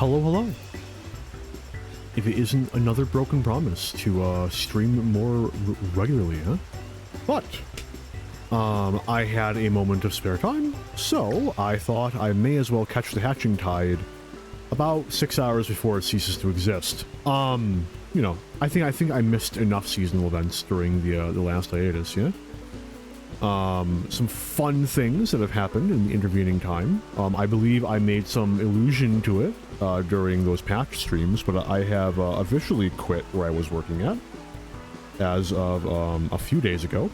Hello, hello. If it isn't another broken promise to stream more regularly, huh? But I had a moment of spare time, so I thought I may as well catch the Hatching Tide about 6 hours before it ceases to exist. You know, I think I missed enough seasonal events during the last hiatus, yeah? Some fun things that have happened in the intervening time. I believe I made some allusion to it during those patch streams, but I have officially quit where I was working at as of a few days ago.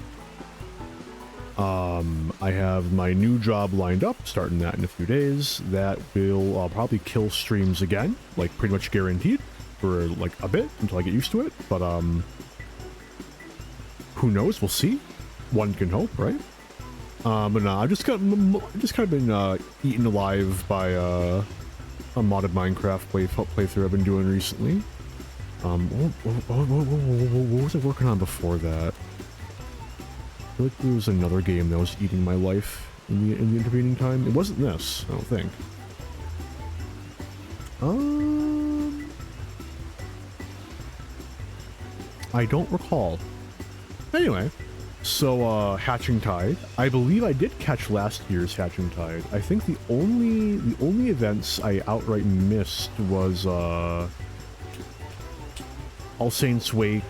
I have my new job lined up, starting that in a few days. That will probably kill streams again, like pretty much guaranteed for like a bit until I get used to it. But who knows? We'll see. One can hope, right? But no, I've just kind of been eaten alive by a modded Minecraft playthrough I've been doing recently. What was I working on before that? I feel like there was another game that was eating my life in the intervening time. It wasn't this, I don't think. I don't recall. Anyway, so Hatching Tide. I believe I did catch last year's Hatching Tide. I think the only events I outright missed was All Saints Wake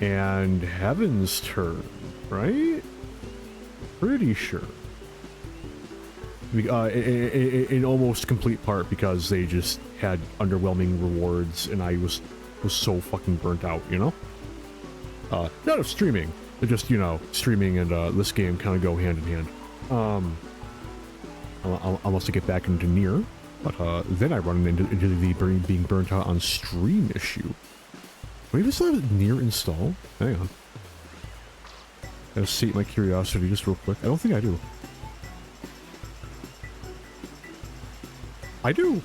and Heaven's Turn, right? Pretty sure. In almost complete part because they just had underwhelming rewards and I was so fucking burnt out, you know? Not of streaming, but just, you know, streaming and this game kind of go hand in hand. Unless I get back into Nier, but then I run into the being burnt out on stream issue. Wait, does that have Nier installed? Hang on. Gotta sate my curiosity just real quick. I don't think I do. I do!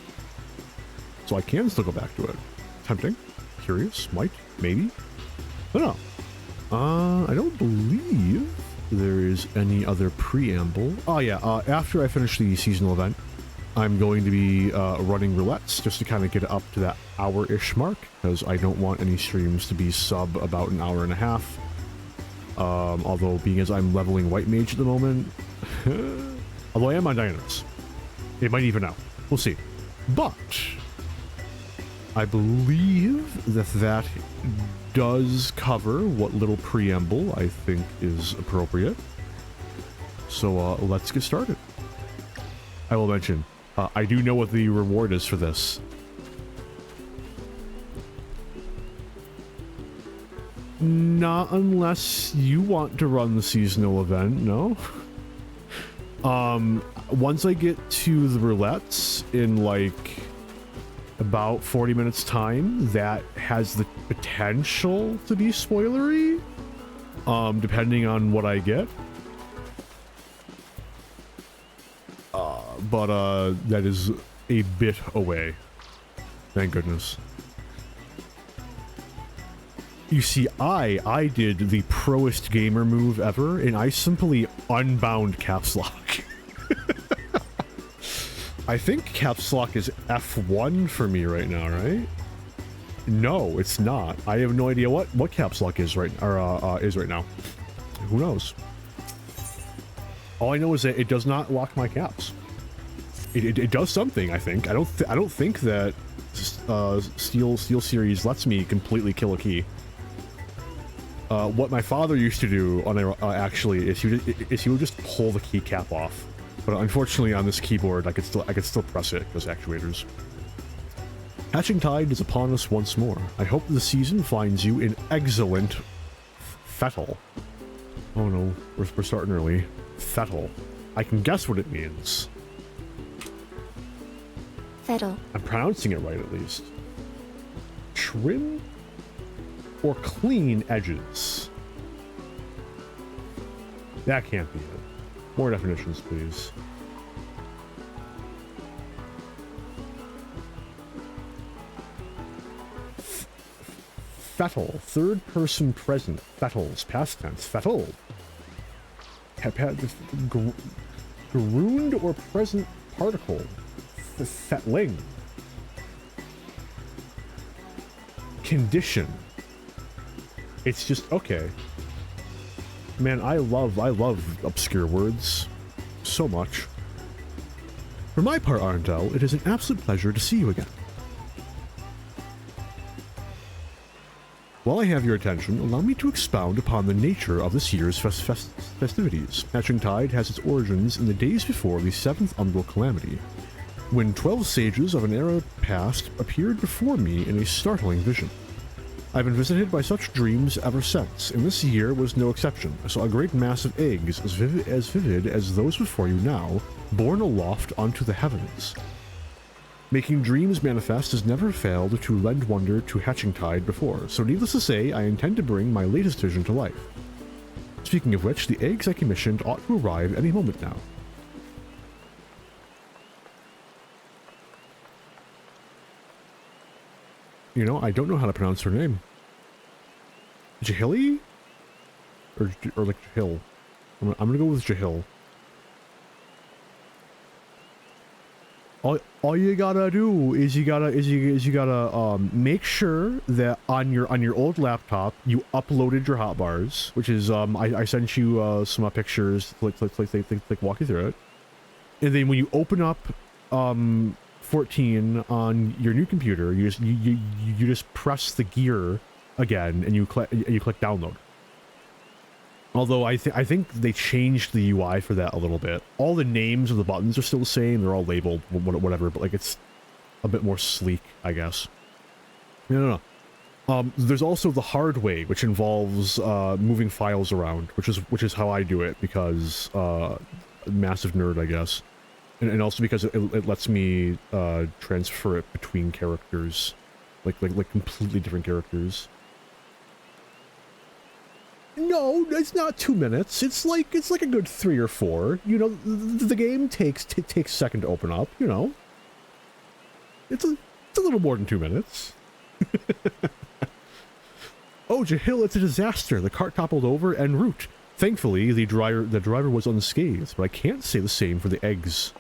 So I can still go back to it. Tempting. Curious. Might. Maybe. I don't know. I don't believe there is any other preamble. Oh yeah, after I finish the seasonal event, I'm going to be running roulettes just to kind of get it up to that hour-ish mark, because I don't want any streams to be sub about an hour and a half. Although, being as I'm leveling White Mage at the moment, although I am on Dynamis, it might even out. We'll see. But I believe that does cover what little preamble I think is appropriate. So let's get started. I will mention, I do know what the reward is for this. Not unless you want to run the seasonal event, no? Once I get to the roulettes in like about 40 minutes time, that has the potential to be spoilery, depending on what I get. But that is a bit away. Thank goodness. You see, I did the proest gamer move ever, and I simply unbound caps lock. I think caps lock is F1 for me right now, right? No, it's not. I have no idea what caps lock is right now. Who knows? All I know is that it does not lock my caps. It does something, I think. I don't think that Steel Series lets me completely kill a key. What my father used to do on actually is he would just pull the keycap off. But unfortunately, on this keyboard, I could still press it, those actuators. Hatching Tide is upon us once more. I hope the season finds you in excellent fettle. Oh no, we're starting early. Fettle. I can guess what it means. Fettle. I'm pronouncing it right, at least. Trim or clean edges. That can't be it. More definitions, please. Fettle. Third person present. Fettles. Past tense. Fettle. Garooned or present particle. Fettling. Condition. It's just okay. Man, I love obscure words so much. For my part, Arndel, it is an absolute pleasure to see you again. While I have your attention, allow me to expound upon the nature of this year's festivities. Hatching Tide has its origins in the days before the 7th Umbral Calamity, when 12 sages of an era past appeared before me in a startling vision. I've been visited by such dreams ever since, and this year was no exception. I saw a great mass of eggs, as vivid as those before you now, borne aloft onto the heavens. Making dreams manifest has never failed to lend wonder to Hatching Tide before, so needless to say, I intend to bring my latest vision to life. Speaking of which, the eggs I commissioned ought to arrive any moment now. You know, I don't know how to pronounce her name. Jahili? Or like Jahil. I'm gonna go with Jahil. All you gotta do is you gotta make sure that on your old laptop you uploaded your hotbars, which is I sent you some pictures like walk you through it, and then when you open up 14 on your new computer, you just press the gear again and you click download. Although I think they changed the UI for that a little bit. All the names of the buttons are still the same. They're all labeled whatever, but like it's a bit more sleek, I guess. No. There's also the hard way, which involves moving files around, which is how I do it because massive nerd, I guess. And also because it lets me transfer it between characters, like completely different characters. No, it's not 2 minutes. It's like a good 3 or 4. You know, the game takes a second to open up. You know, it's a little more than 2 minutes. Oh, Jahil, it's a disaster. The cart toppled over en route. Thankfully, the driver was unscathed, but I can't say the same for the eggs.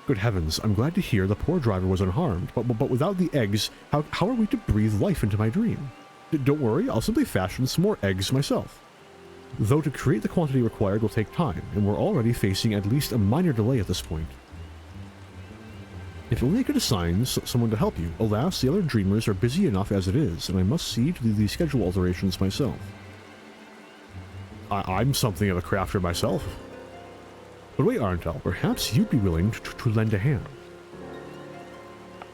Good heavens, I'm glad to hear the poor driver was unharmed, but without the eggs, how are we to breathe life into my dream? Don't worry, I'll simply fashion some more eggs myself. Though to create the quantity required will take time, and we're already facing at least a minor delay at this point. If only I could assign someone to help you. Alas, the other dreamers are busy enough as it is, and I must see to the schedule alterations myself. I'm something of a crafter myself. But wait, Arntel, perhaps you'd be willing to lend a hand.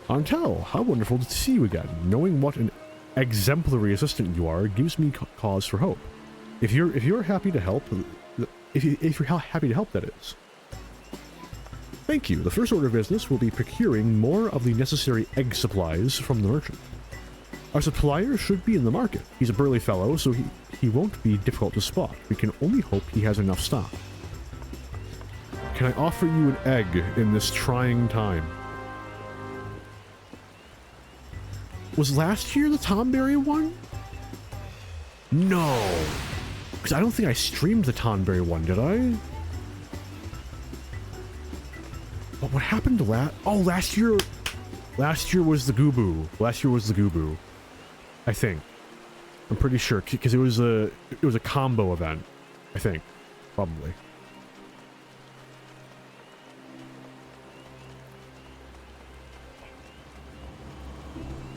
Arntel, how wonderful to see you again. Knowing what an exemplary assistant you are gives me cause for hope. If you're happy to help, if you're happy to help, that is. Thank you. The first order of business will be procuring more of the necessary egg supplies from the merchant. Our supplier should be in the market. He's a burly fellow, so he won't be difficult to spot. We can only hope he has enough stock. Can I offer you an egg in this trying time? Was last year the Tonberry one? No. Because I don't think I streamed the Tonberry one, did I? But what happened to last year was the Goobbue. Last year was the Goobbue. I think. I'm pretty sure because it was a combo event. I think. Probably.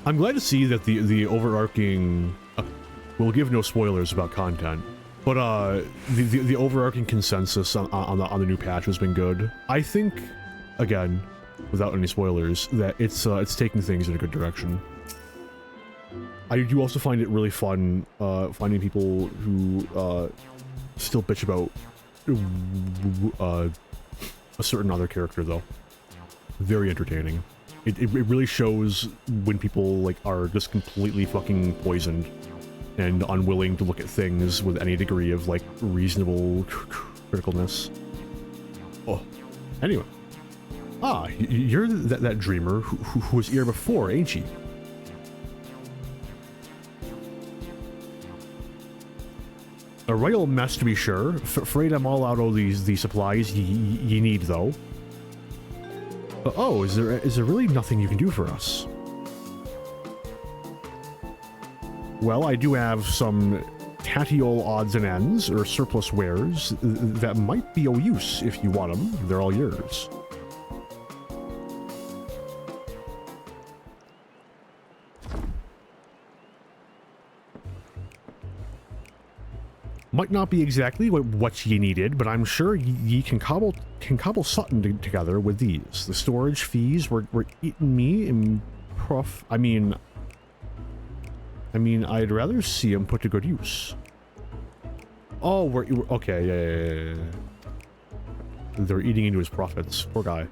I'm glad to see that the overarching we'll give no spoilers about content, but the overarching consensus on the new patch has been good. I think, again, without any spoilers, that it's taking things in a good direction. I do also find it really fun finding people who still bitch about a certain other character, though. Very entertaining. It really shows when people like are just completely fucking poisoned and unwilling to look at things with any degree of like reasonable criticalness. Oh, anyway. Ah, you're that dreamer who was here before, ain't you? A royal mess to be sure. Afraid I'm all out of these supplies ye need though. Oh, is there really nothing you can do for us? Well, I do have some tatty old odds and ends, or surplus wares, that might be of use if you want them. They're all yours. Might not be exactly what ye needed, but I'm sure ye can cobble something together with these. The storage fees were eating me in prof. I mean, I'd rather see them put to good use. Oh, we're okay. Yeah. They're eating into his profits. Poor guy.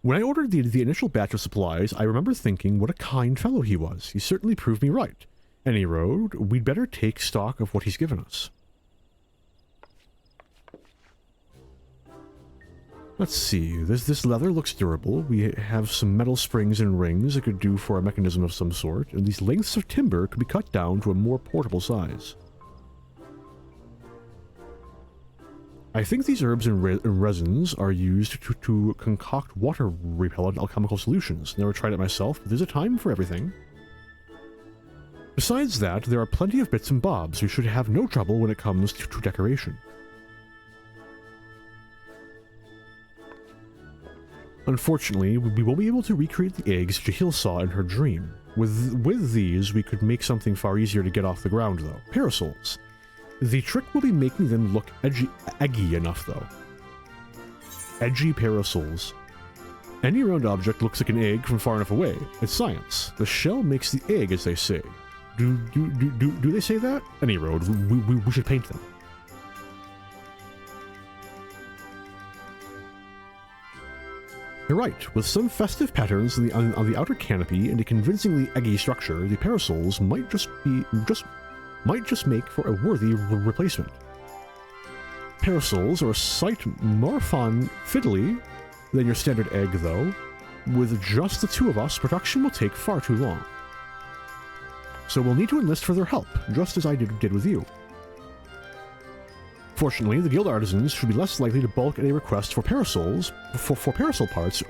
When I ordered the initial batch of supplies, I remember thinking what a kind fellow he was. He certainly proved me right. Any road, we'd better take stock of what he's given us. Let's see, this leather looks durable. We have some metal springs and rings that could do for a mechanism of some sort, and these lengths of timber could be cut down to a more portable size. I think these herbs and resins are used to concoct water-repellent alchemical solutions. Never tried it myself, but there's a time for everything. Besides that, there are plenty of bits and bobs, so you should have no trouble when it comes to decoration. Unfortunately, we won't be able to recreate the eggs Jahil saw in her dream. With these, we could make something far easier to get off the ground, though. Parasols. The trick will be making them look eggy enough, though. Edgy parasols. Any round object looks like an egg from far enough away. It's science. The shell makes the egg, as they say. Do they say that? Any road, we should paint them. You're right. With some festive patterns on the outer canopy and a convincingly eggy structure, the parasols might just make for a worthy replacement. Parasols are a sight more fun fiddly than your standard egg, though. With just the two of us, production will take far too long. So we'll need to enlist for their help, just as I did with you. Fortunately, the guild artisans should be less likely to bulk at a request for parasols for parasol parts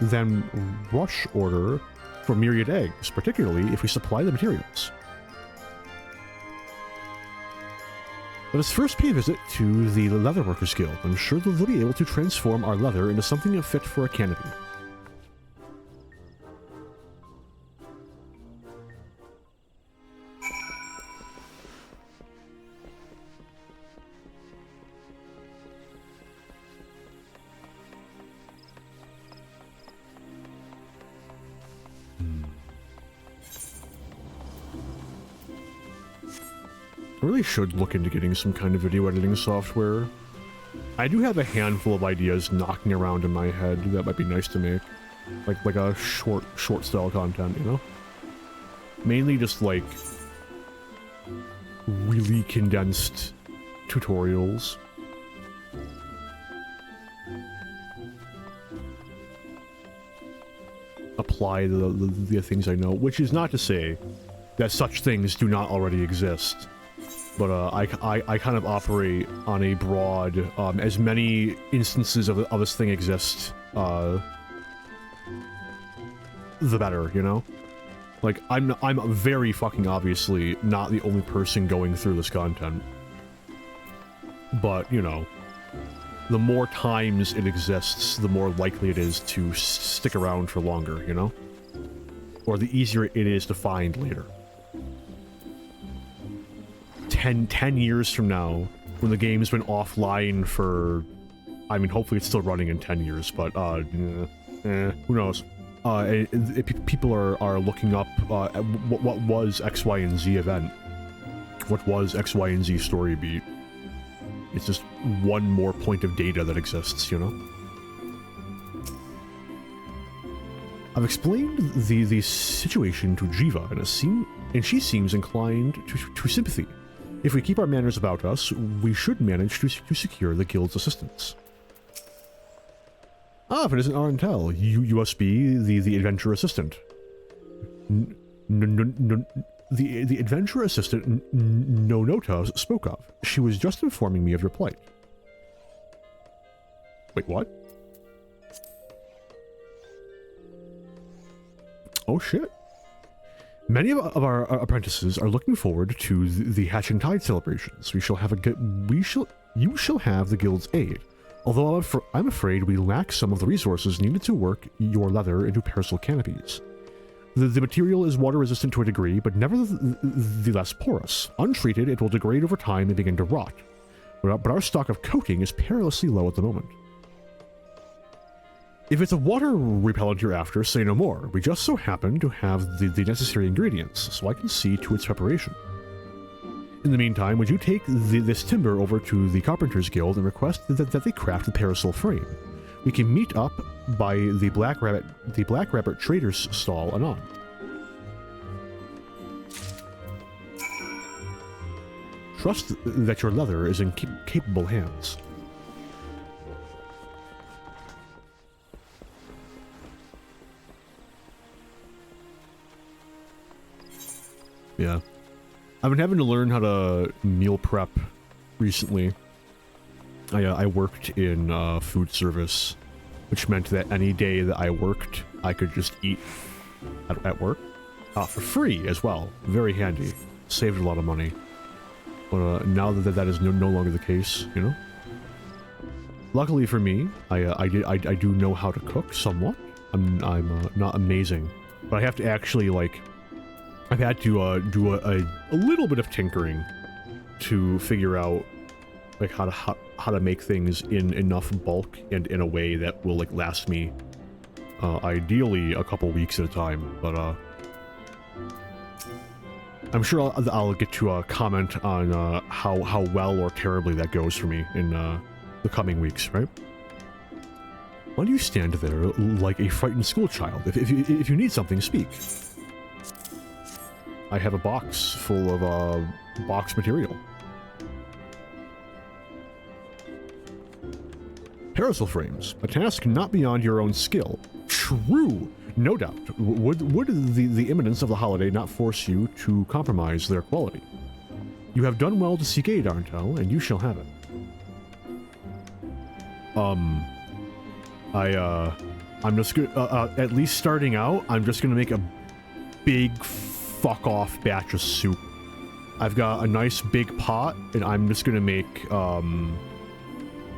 than rush order for myriad eggs, particularly if we supply the materials. Let us first pay a visit to the Leatherworkers Guild. I'm sure they'll be able to transform our leather into something fit for a canopy. I really should look into getting some kind of video editing software. I do have a handful of ideas knocking around in my head that might be nice to make. Like a short style content, you know? Mainly just like really condensed tutorials. Apply the things I know, which is not to say that such things do not already exist. But I kind of operate on a broad, as many instances of this thing exist, the better, you know? Like, I'm very fucking obviously not the only person going through this content. But, you know, the more times it exists, the more likely it is to stick around for longer, you know? Or the easier it is to find later. 10 years from now, when the game's been offline for... I mean, hopefully it's still running in 10 years, but, who knows? People are looking up what was X, Y, and Z event. What was X, Y, and Z story beat. It's just one more point of data that exists, you know? I've explained the situation to Jiva, and she seems inclined to sympathy. If we keep our manners about us, we should manage to secure the guild's assistance. Ah, if it isn't Arentel, USB, the adventure assistant. the adventurer assistant Nonotos spoke of. She was just informing me of your plight. Wait, what? Oh shit. Many of our apprentices are looking forward to the Hatching Tide celebrations. You shall have the guild's aid. Although I'm afraid we lack some of the resources needed to work your leather into parasol canopies. The material is water resistant to a degree, but nevertheless porous. Untreated, it will degrade over time and begin to rot. But our stock of coating is perilously low at the moment. If it's a water repellent you're after, say no more. We just so happen to have the necessary ingredients, so I can see to its preparation. In the meantime, would you take this timber over to the Carpenters Guild and request that they craft the parasol frame? We can meet up by the Black Rabbit Trader's stall anon. Trust that your leather is in capable hands. Yeah. I've been having to learn how to meal prep recently. I worked in food service, which meant that any day that I worked, I could just eat at work for free as well. Very handy. Saved a lot of money. But now that is no longer the case, you know? Luckily for me, I do know how to cook somewhat. I'm not amazing, but I have to actually, like, I've had to do a little bit of tinkering to figure out like how to make things in enough bulk and in a way that will like last me ideally a couple weeks at a time. But I'm sure I'll get to comment on how well or terribly that goes for me in the coming weeks, right? Why do you stand there like a frightened schoolchild? If you need something, speak. I have a box full of box material. Parasol frames, a task not beyond your own skill. True, no doubt. Would the imminence of the holiday not force you to compromise their quality? You have done well to seek aid, Arntel, and you shall have it. I'm just gonna, at least starting out, I'm just gonna make a big fuck off batch of soup. I've got a nice big pot, and I'm just gonna make,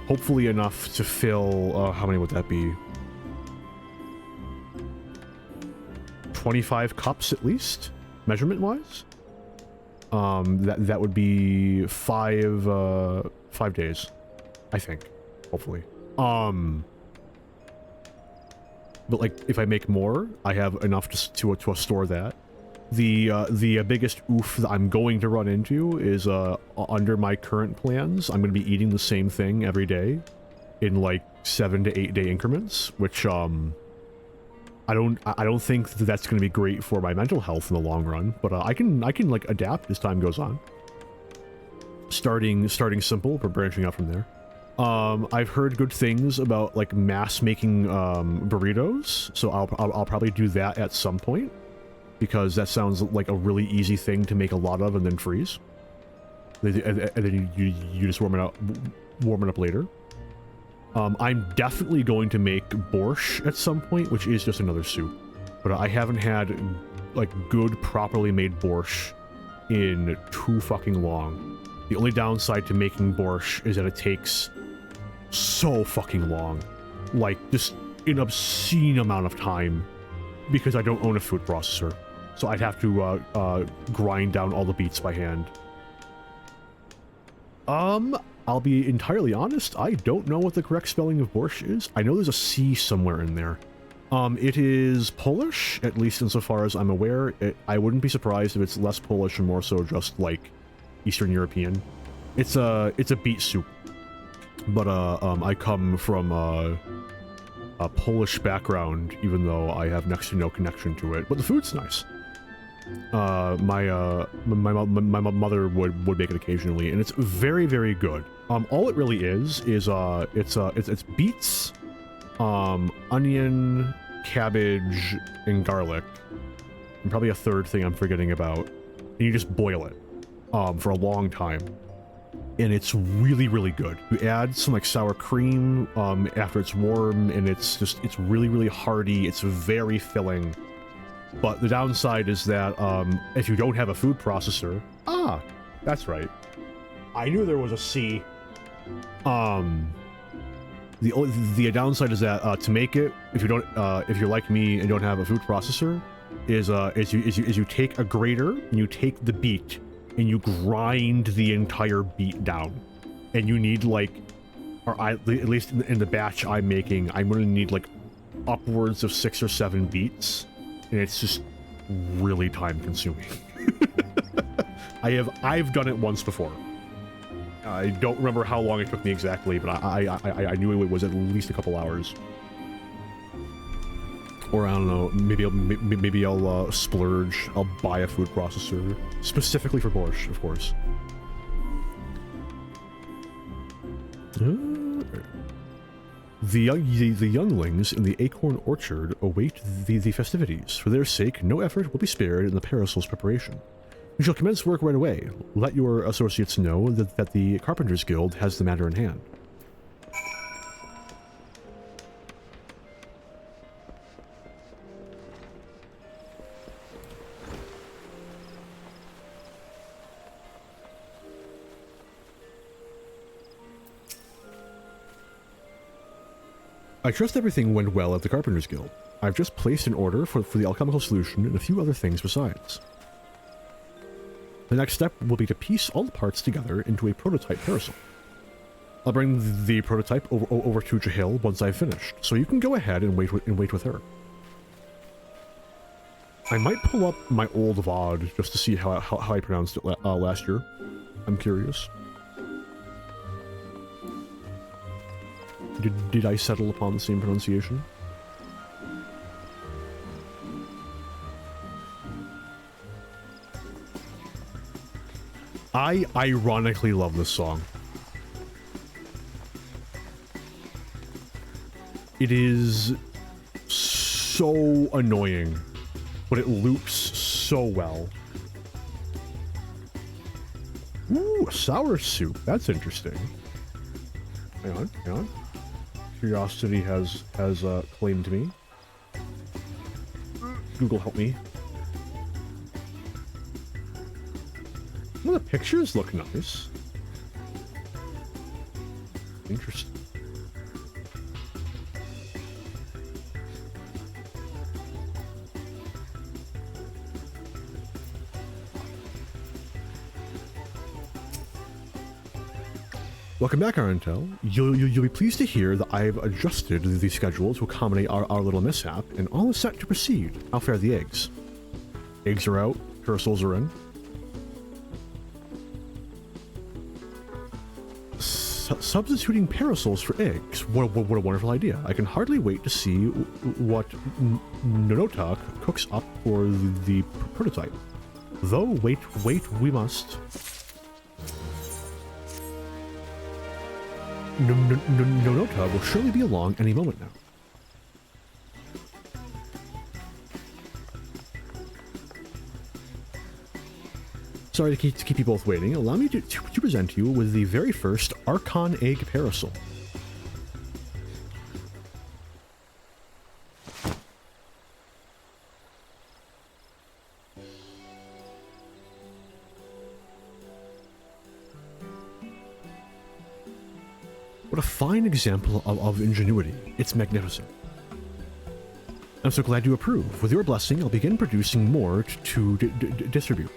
hopefully enough to fill, how many would that be? 25 cups at least, measurement-wise? That would be 5 days, I think, hopefully. But like, if I make more, I have enough to store that. The biggest oof that I'm going to run into is under my current plans, I'm going to be eating the same thing every day in like 7 to 8 day increments, which I don't think that's going to be great for my mental health in the long run, but I can like adapt as time goes on. Starting simple, but branching out from there. I've heard good things about like mass making burritos, so I'll probably do that at some point, because that sounds like a really easy thing to make a lot of and then freeze. And then you just warm it up later. I'm definitely going to make borscht at some point, which is just another soup. But I haven't had like good, properly made borscht in too fucking long. The only downside to making borscht is that it takes so fucking long. Like, just an obscene amount of time, because I don't own a food processor. So I'd have to grind down all the beets by hand. I'll be entirely honest, I don't know what the correct spelling of borscht is. I know there's a C somewhere in there. It is Polish, at least insofar as I'm aware. I wouldn't be surprised if it's less Polish and more so just like Eastern European. It's a beet soup. But I come from a Polish background, even though I have next to no connection to it. But the food's nice. My mother would make it occasionally, and it's very, very good. All it really is it's beets, onion, cabbage, and garlic, and probably a third thing I'm forgetting about. and you just boil it for a long time. And it's really, really good. You add some like sour cream after it's warm, and it's really, really hearty. It's very filling. But the downside is that if you don't have a food processor, that's right. I knew there was a C. The downside is that to make it, if you're like me and don't have a food processor, is you take a grater and you take the beet and you grind the entire beet down, and you need like, at least in the batch I'm making, I'm gonna need like upwards of 6 or 7 beets, and it's just really time consuming. I've done it once before. I don't remember how long it took me exactly, but I knew it was at least a couple hours. Or I don't know, maybe I'll splurge. I'll buy a food processor specifically for borscht, of course. The younglings in the Acorn Orchard await the festivities. For their sake, no effort will be spared in the parasol's preparation. You shall commence work right away. Let your associates know that the Carpenters Guild has the matter in hand. I trust everything went well at the Carpenters Guild. I've just placed an order for the alchemical solution and a few other things besides. The next step will be to piece all the parts together into a prototype parasol. I'll bring the prototype over to Jahil once I've finished, so you can go ahead and wait with her. I might pull up my old VOD just to see how I pronounced it last year. I'm curious. Did I settle upon the same pronunciation? I ironically love this song. It is so annoying, but it loops so well. Ooh, a sour soup. That's interesting. Hang on. Curiosity has claimed me. Google, help me. Well, the pictures look nice. Interesting. Welcome back, Arantel. You'll be pleased to hear that I've adjusted the schedule to accommodate our little mishap, and all is set to proceed. How fare the eggs? Eggs are out, parasols are in. Substituting parasols for eggs. What a wonderful idea. I can hardly wait to see what Nonota cooks up for the prototype. Though, wait, we must. Nonota will surely be along any moment now. Sorry to keep you both waiting. Allow me to present you with the very first Archon Egg Parasol. What a fine example of ingenuity. It's magnificent. I'm so glad you approve. With your blessing, I'll begin producing more to distribute.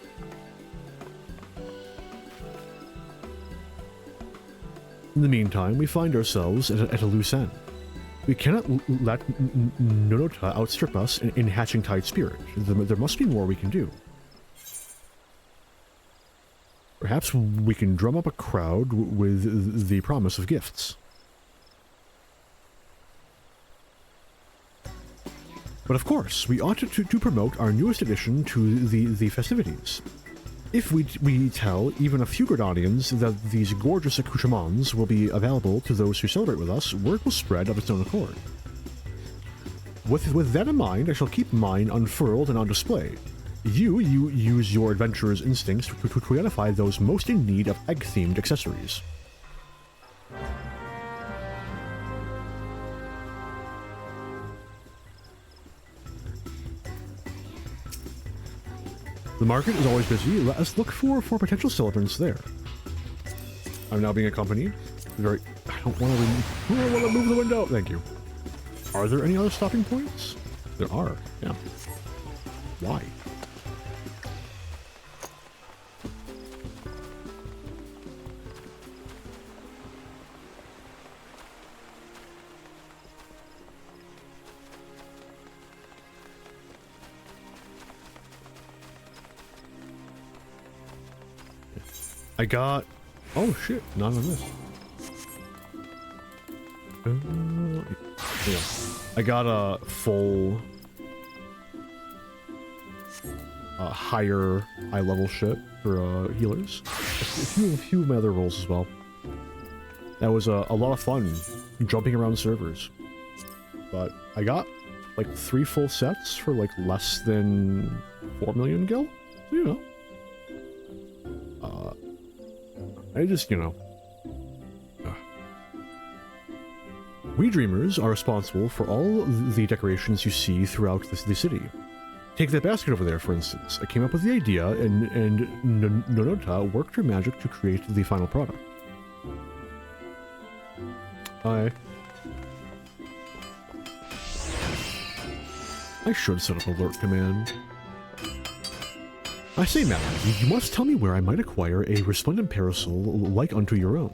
In the meantime, we find ourselves at a loose end. We cannot let Nonota outstrip us in Hatching Tide Spirit. There must be more we can do. Perhaps we can drum up a crowd with the promise of gifts. But of course, we ought to promote our newest addition to the festivities. If we tell even a few Gordanians that these gorgeous accoutrements will be available to those who celebrate with us, word will spread of its own accord. With that in mind, I shall keep mine unfurled and on display. You use your adventurer's instincts to identify those most in need of egg-themed accessories. The market is always busy. Let us look for potential celebrants there. I'm now being accompanied. I don't want to move the window. Thank you. Are there any other stopping points? There are. Yeah. Why? I got... Oh shit, not on this. Yeah. I got a full... high level shit for healers. A few of my other roles as well. That was a lot of fun, jumping around servers. But I got like 3 full sets for like less than 4 million gil. So, you know. I just, you know. We Dreamers are responsible for all the decorations you see throughout the city. Take that basket over there, for instance. I came up with the idea, and Nonota worked her magic to create the final product. I should set up alert command. I say, madam, you must tell me where I might acquire a resplendent parasol like unto your own.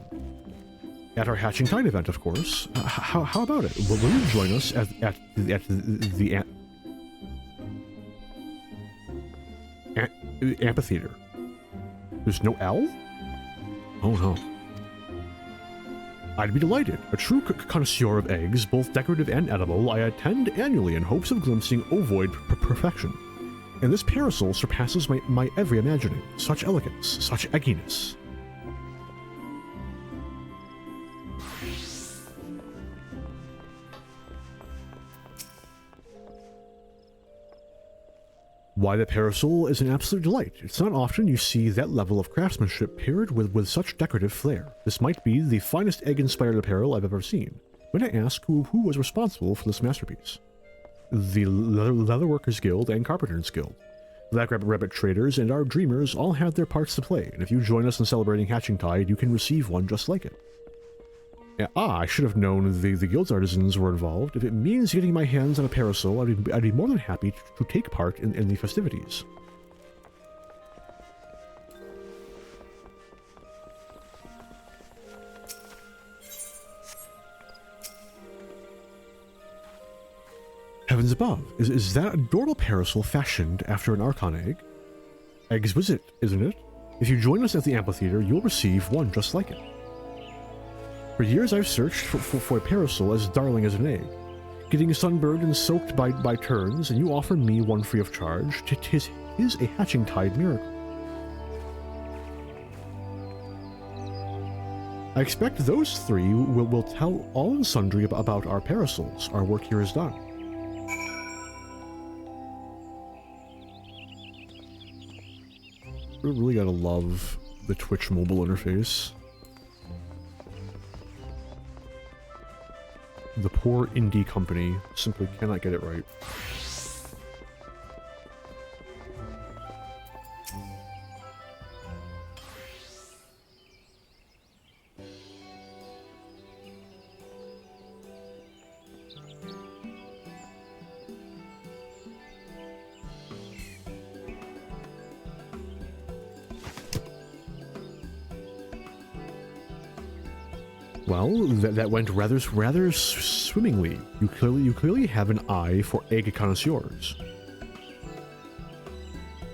At our Hatching Tide event, of course. How about it? Will you join us at the amphitheater? There's no L? Oh no. I'd be delighted. A true connoisseur of eggs, both decorative and edible, I attend annually in hopes of glimpsing ovoid perfection. And this parasol surpasses my every imagining. Such elegance, such egginess. Why, the parasol is an absolute delight. It's not often you see that level of craftsmanship paired with such decorative flair. This might be the finest egg-inspired apparel I've ever seen. When I ask who was responsible for this masterpiece. The Leatherworkers Guild and Carpenters Guild. Black Rabbit Traders and our Dreamers all had their parts to play, and if you join us in celebrating Hatching Tide, you can receive one just like it. I should have known the guild's artisans were involved. If it means getting my hands on a parasol, I'd be more than happy to take part in the festivities. Heavens above, is that adorable parasol fashioned after an Archon egg? Exquisite, isn't it? If you join us at the amphitheater, you'll receive one just like it. For years I've searched for a parasol as darling as an egg, getting sunburned and soaked by turns, and you offer me one free of charge. 'Tis a Hatching Tide miracle. I expect those 3 will tell all and sundry about our parasols. Our work here is done. We really gotta love the Twitch mobile interface. The poor indie company simply cannot get it right. Well, that went rather swimmingly. You clearly have an eye for egg connoisseurs.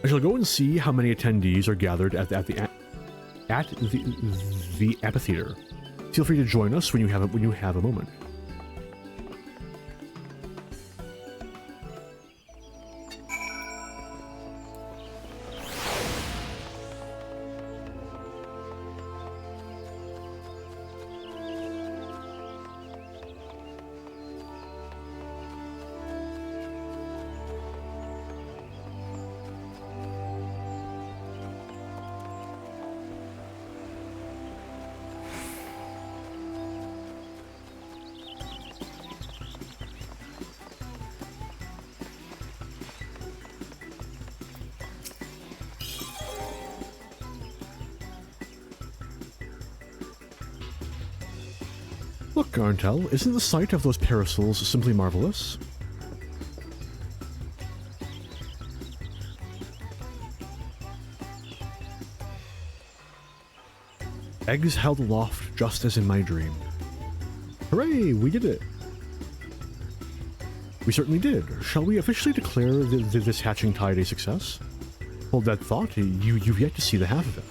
I shall go and see how many attendees are gathered at the amphitheater. Feel free to join us when you have a moment. Look, Arntel, isn't the sight of those parasols simply marvelous? Eggs held aloft just as in my dream. Hooray, we did it! We certainly did. Shall we officially declare this hatching tide a success? Hold that thought, you've yet to see the half of it.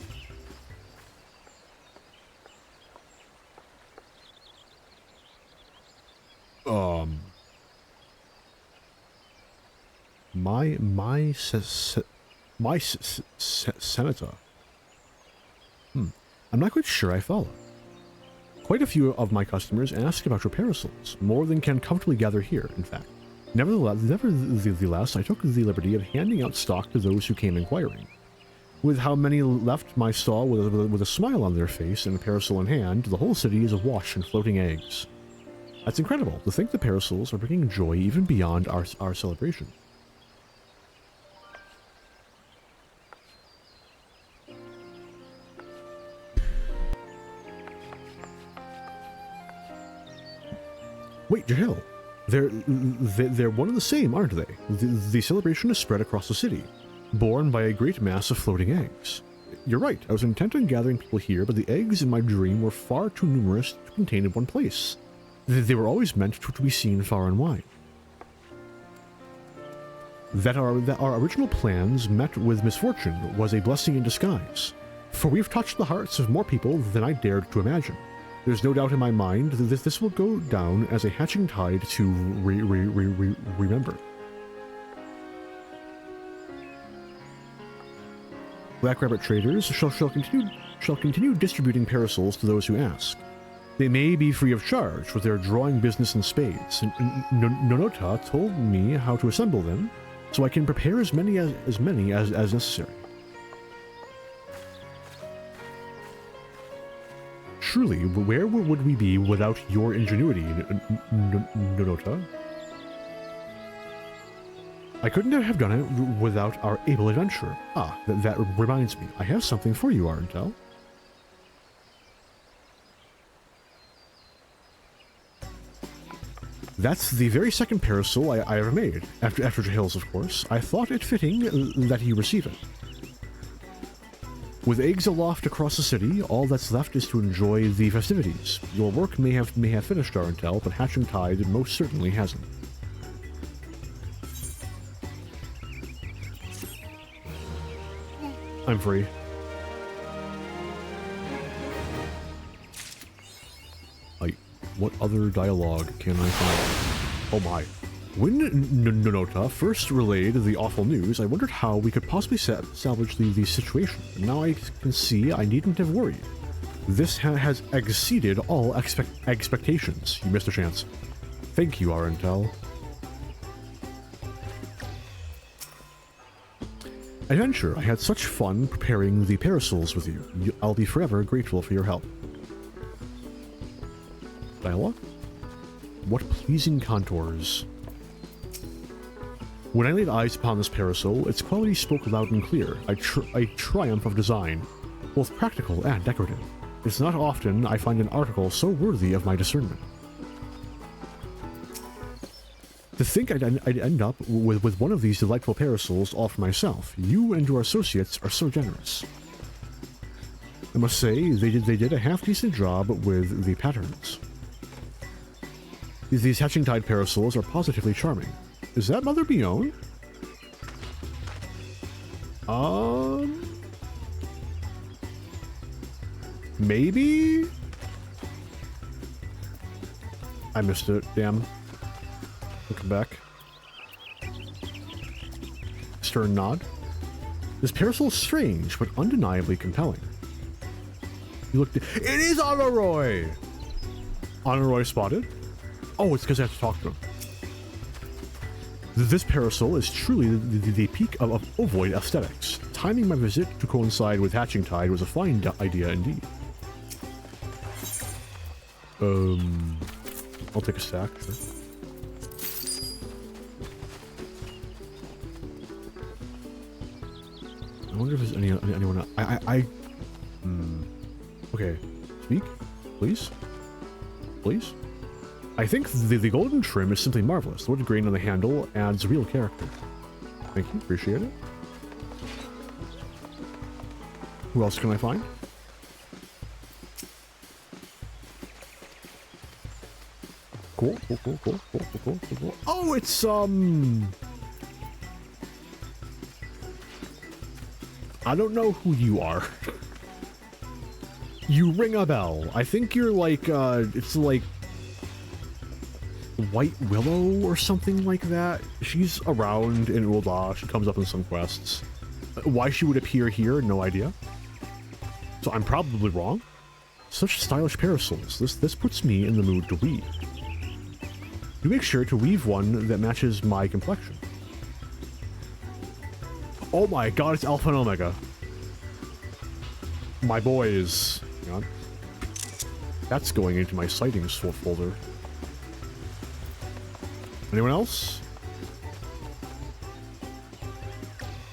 Senator. I'm not quite sure I follow. Quite a few of my customers ask about your parasols, more than can comfortably gather here, in fact. Nevertheless, I took the liberty of handing out stock to those who came inquiring. With how many left my stall with a smile on their face and a parasol in hand, the whole city is awash in floating eggs. That's incredible, to think the parasols are bringing joy even beyond our celebration. Wait, Jahil, they're one and the same, aren't they? The celebration is spread across the city, borne by a great mass of floating eggs. You're right, I was intent on gathering people here, but the eggs in my dream were far too numerous to contain in one place. They were always meant to be seen far and wide. That our original plans met with misfortune was a blessing in disguise, for we've touched the hearts of more people than I dared to imagine. There's no doubt in my mind that this will go down as a hatching tide to remember. Black Rabbit traders shall continue distributing parasols to those who ask. They may be free of charge, but they're drawing business in spades. Nonota told me how to assemble them, so I can prepare as many as necessary. Truly, where would we be without your ingenuity, Nonota? I couldn't have done it without our able adventurer. That reminds me, I have something for you, Arntel. That's the very second parasol I ever made, after Jahil's, of course. I thought it fitting that you receive it. With eggs aloft across the city, all that's left is to enjoy the festivities. Your work may have finished, Arntel, but Hatching Tide most certainly hasn't. I'm free. What other dialogue can I find? Oh my. When Nonota first relayed the awful news, I wondered how we could possibly salvage the situation. And now I can see I needn't have worried. This has exceeded all expectations. You missed a chance. Thank you, Arntel. Adventure, I had such fun preparing the parasols with you. I'll be forever grateful for your help. Dialogue? What pleasing contours. When I laid eyes upon this parasol, its quality spoke loud and clear, a triumph of design, both practical and decorative. It's not often I find an article so worthy of my discernment. To think I'd end up with one of these delightful parasols all for myself. You and your associates are so generous. I must say, they did a half-decent job with the patterns. These Hatching Tide parasols are positively charming. Is that Mother Bion? Maybe? I missed it, damn. Looking back. Stern nod. This parasol is strange, but undeniably compelling. You looked. It is Honoroi! Honoroi spotted? Oh, it's because I have to talk to him. This parasol is truly the peak of ovoid aesthetics. Timing my visit to coincide with Hatching Tide was a fine idea indeed. I'll take a stack. Sure. I wonder if there's anyone else. Okay. Speak, please. please. I think the golden trim is simply marvelous. The wood grain on the handle adds real character. Thank you, appreciate it. Who else can I find? Cool. Oh, it's, I don't know who you are. You ring a bell. I think you're like, it's like White Willow or something like that. She's around in Ul'dah. She comes up in some quests. Why she would appear here, no idea. So I'm probably wrong. Such stylish parasols. This puts me in the mood to weave. Do make sure to weave one that matches my complexion. Oh my god, it's Alpha and Omega. My boys. Hang on. That's going into my sightings folder. Anyone else?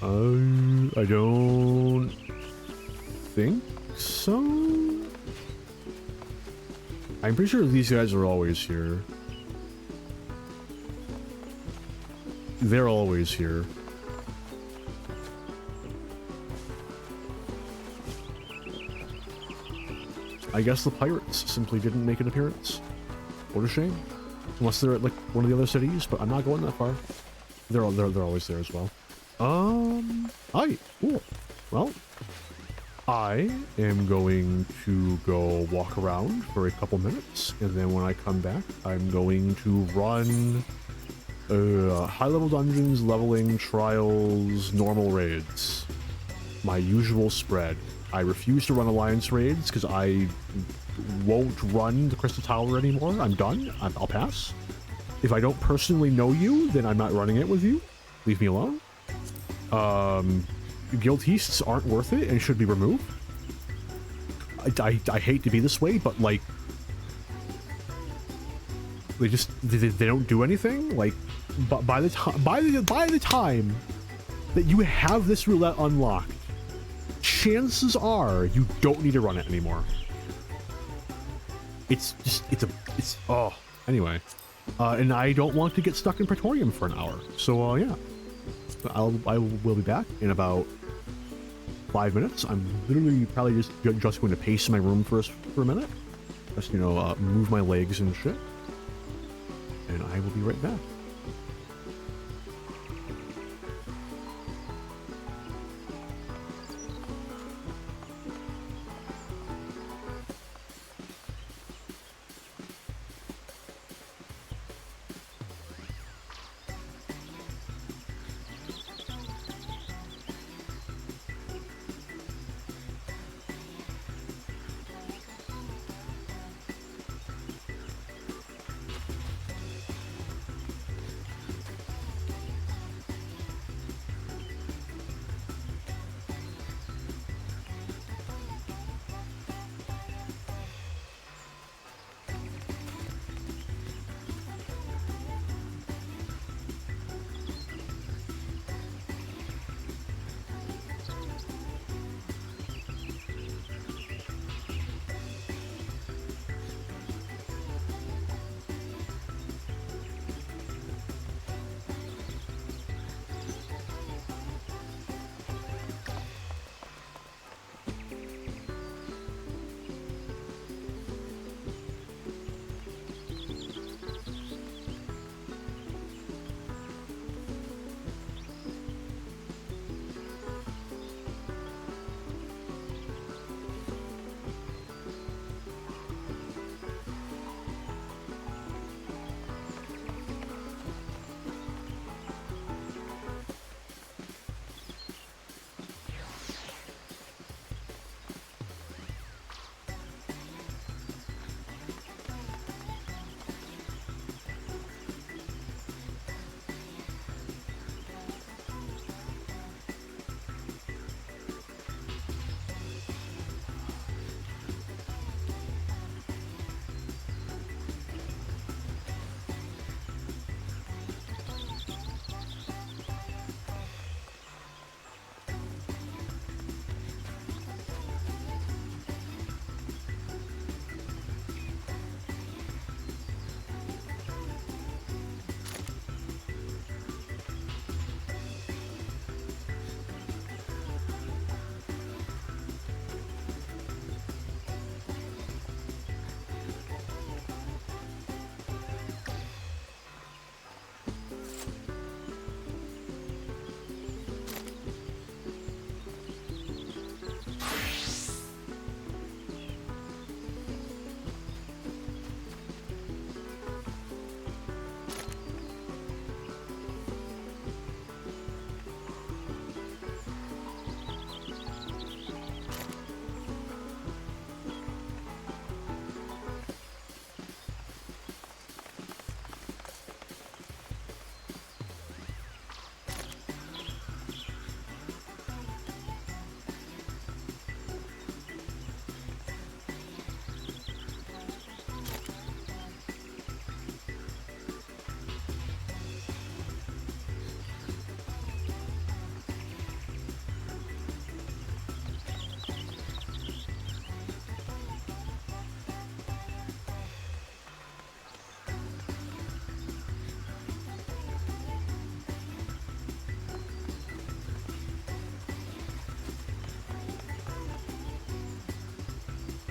I don't think so. I'm pretty sure these guys are always here. They're always here. I guess the pirates simply didn't make an appearance. What a shame. Unless they're at like one of the other cities, but I'm not going that far. They're always there as well. Hi. Cool. Well, I am going to go walk around for a couple minutes, and then when I come back, I'm going to run high-level dungeons, leveling, trials, normal raids. My usual spread. I refuse to run alliance raids because I won't run the Crystal Tower anymore. I'm done. I'll pass. If I don't personally know you, then I'm not running it with you. Leave me alone. Guild Heasts aren't worth it and should be removed. I hate to be this way, but like they don't do anything. Like, but by the time that you have this roulette unlocked, chances are you don't need to run it anymore. Anyway. And I don't want to get stuck in Praetorium for an hour. So, yeah. I will be back in about 5 minutes. I'm literally probably just going to pace my room for a minute. Just, you know, move my legs and shit. And I will be right back.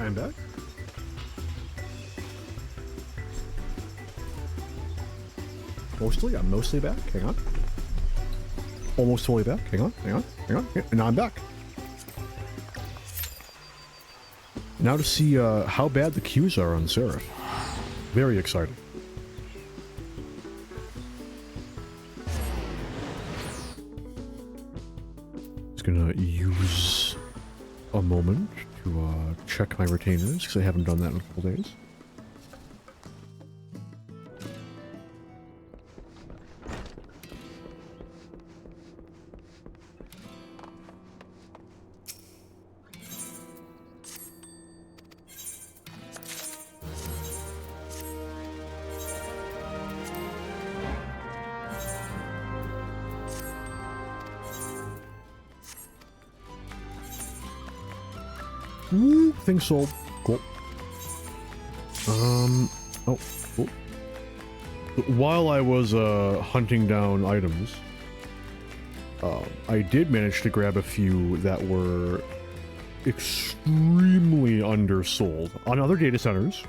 I'm back. I'm mostly back. Hang on. Almost fully back. Hang on. Yeah, and now I'm back. Now to see how bad the queues are on Seraph. Very exciting. Just gonna use a moment to check my retainers, because I haven't done that in a couple days. Woo, thing sold. Cool. Oh, cool. While I was hunting down items, I did manage to grab a few that were extremely undersold on other data centers.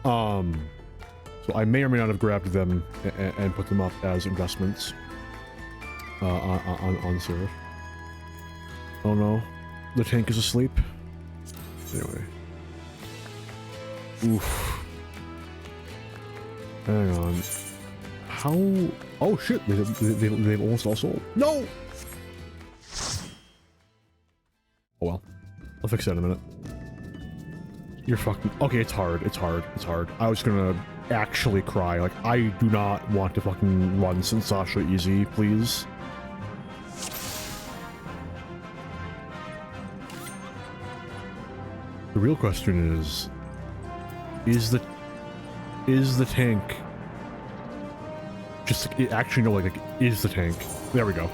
So I may or may not have grabbed them and put them up as investments on Seraph. Oh no, the tank is asleep. Anyway. Oof. Hang on. How? Oh shit! They've almost all sold. No. Oh well. I'll fix that in a minute. You're fucking okay. It's hard. It's hard. I was gonna actually cry. Like, I do not want to fucking run Sensasha easy, please. The real question is the tank just actually no, like is the tank? There we go.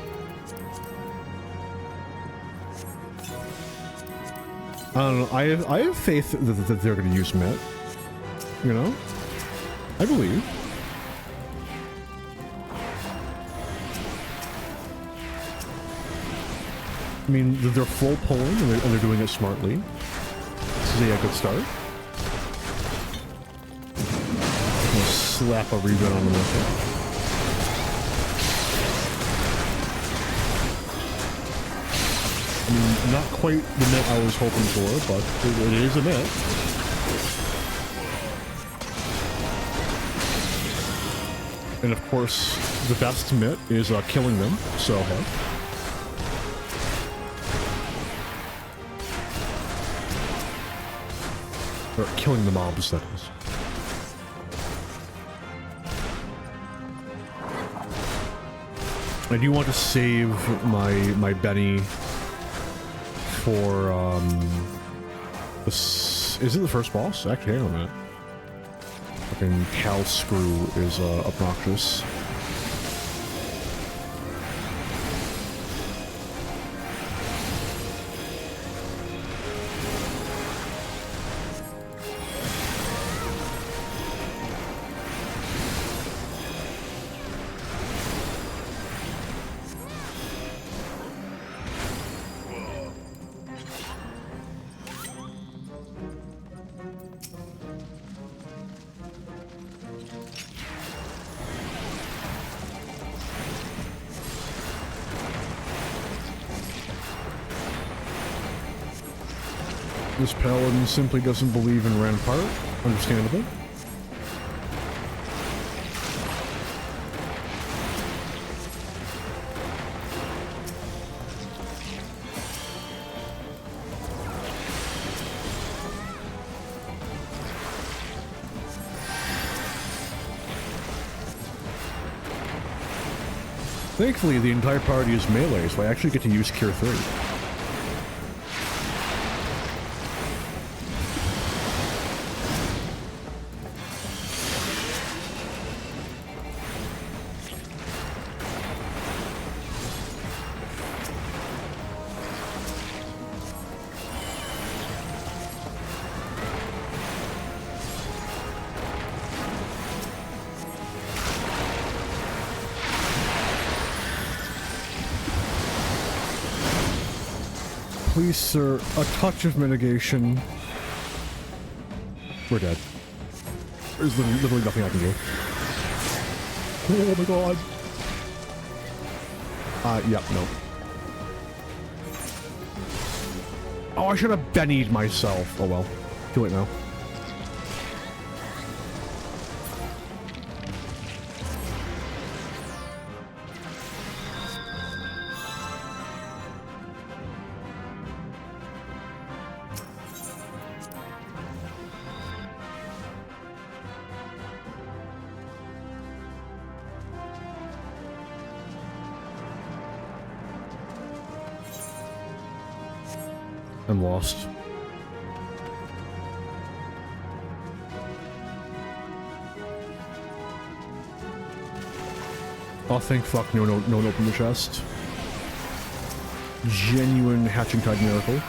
I don't know. I have faith that they're going to use Met. You know, I believe. I mean, they're full pulling and they're doing it smartly. This is a good start. I'm gonna slap a rebound on the window. I mean, not quite the net I was hoping for, but it is a net. And of course, the best mitt is killing them, so hey. Or killing the mobs, that is. I do want to save my Benny for this. Is it the first boss? Actually, hang on a minute. Fucking Cal Screw is obnoxious. This paladin simply doesn't believe in Rampart. Understandable. Thankfully, the entire party is melee, so I actually get to use Cure 3. Please, sir, a touch of mitigation. We're dead. There's literally nothing I can do. Oh my god. Yep, no. Oh, I should have bennied myself. Oh well. Too late now. I'm lost. Oh, thank fuck, no one opened the chest. Genuine Hatching Tide miracle.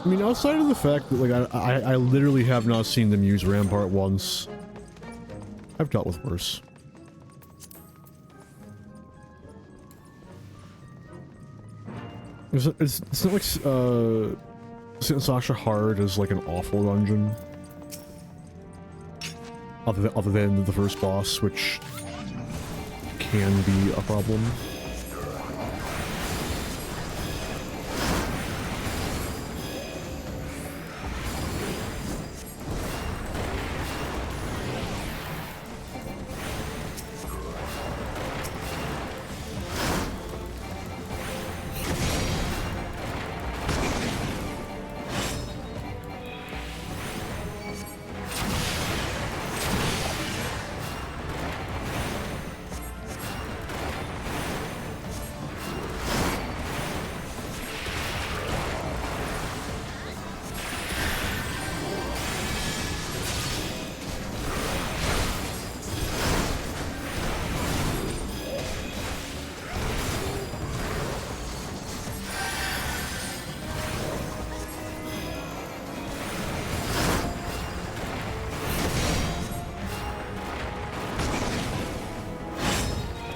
I mean, outside of the fact that, like, I literally have not seen them use Rampart once. I've dealt with worse. It's not like, Sasha Hard is, like, an awful dungeon. Other than the first boss, which can be a problem.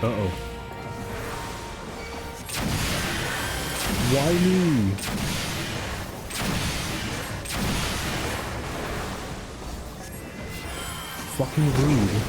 Uh-oh. Why me? Fucking rude.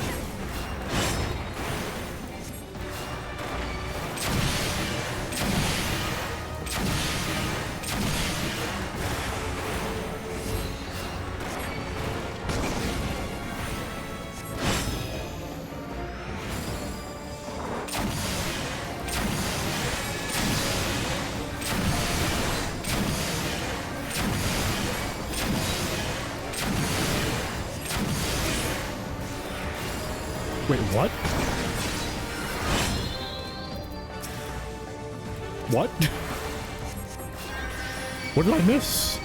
Wait, what? What? What did I miss?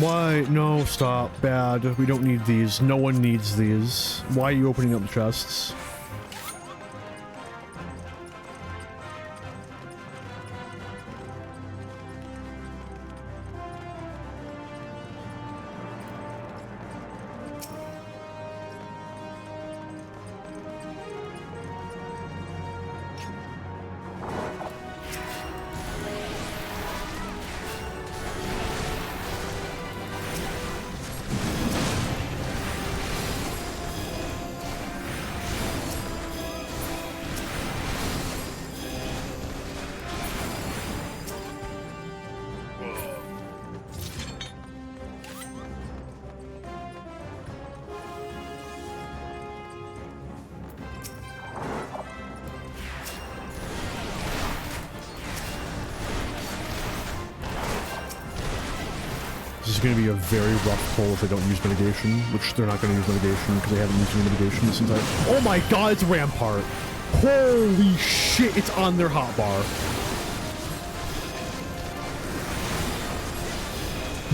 Why? No, stop. Bad. We don't need these. No one needs these. Why are you opening up the chests? This is going to be a very rough pull if they don't use mitigation, which they're not going to use mitigation because they haven't used any mitigation this entire— Oh my god, it's Rampart! Holy shit, it's on their hotbar.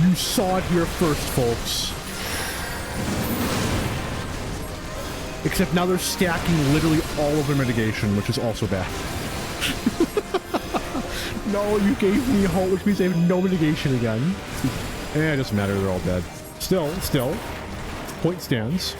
You saw it here first, folks. Except now they're stacking literally all of their mitigation, which is also bad. No, you gave me hope, which means they have no mitigation again. Eh, it doesn't matter, they're all dead. Still, point stands.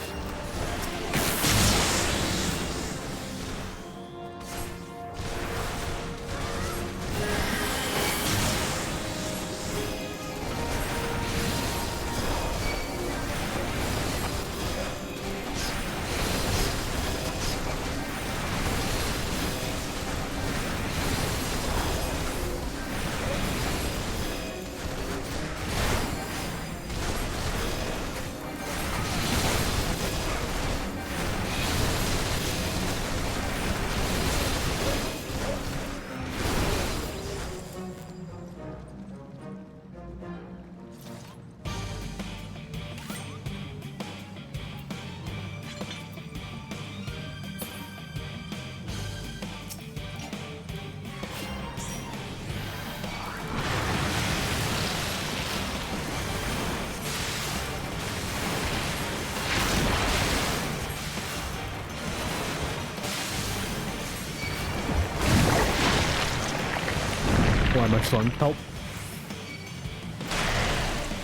Why am I stunned? Help.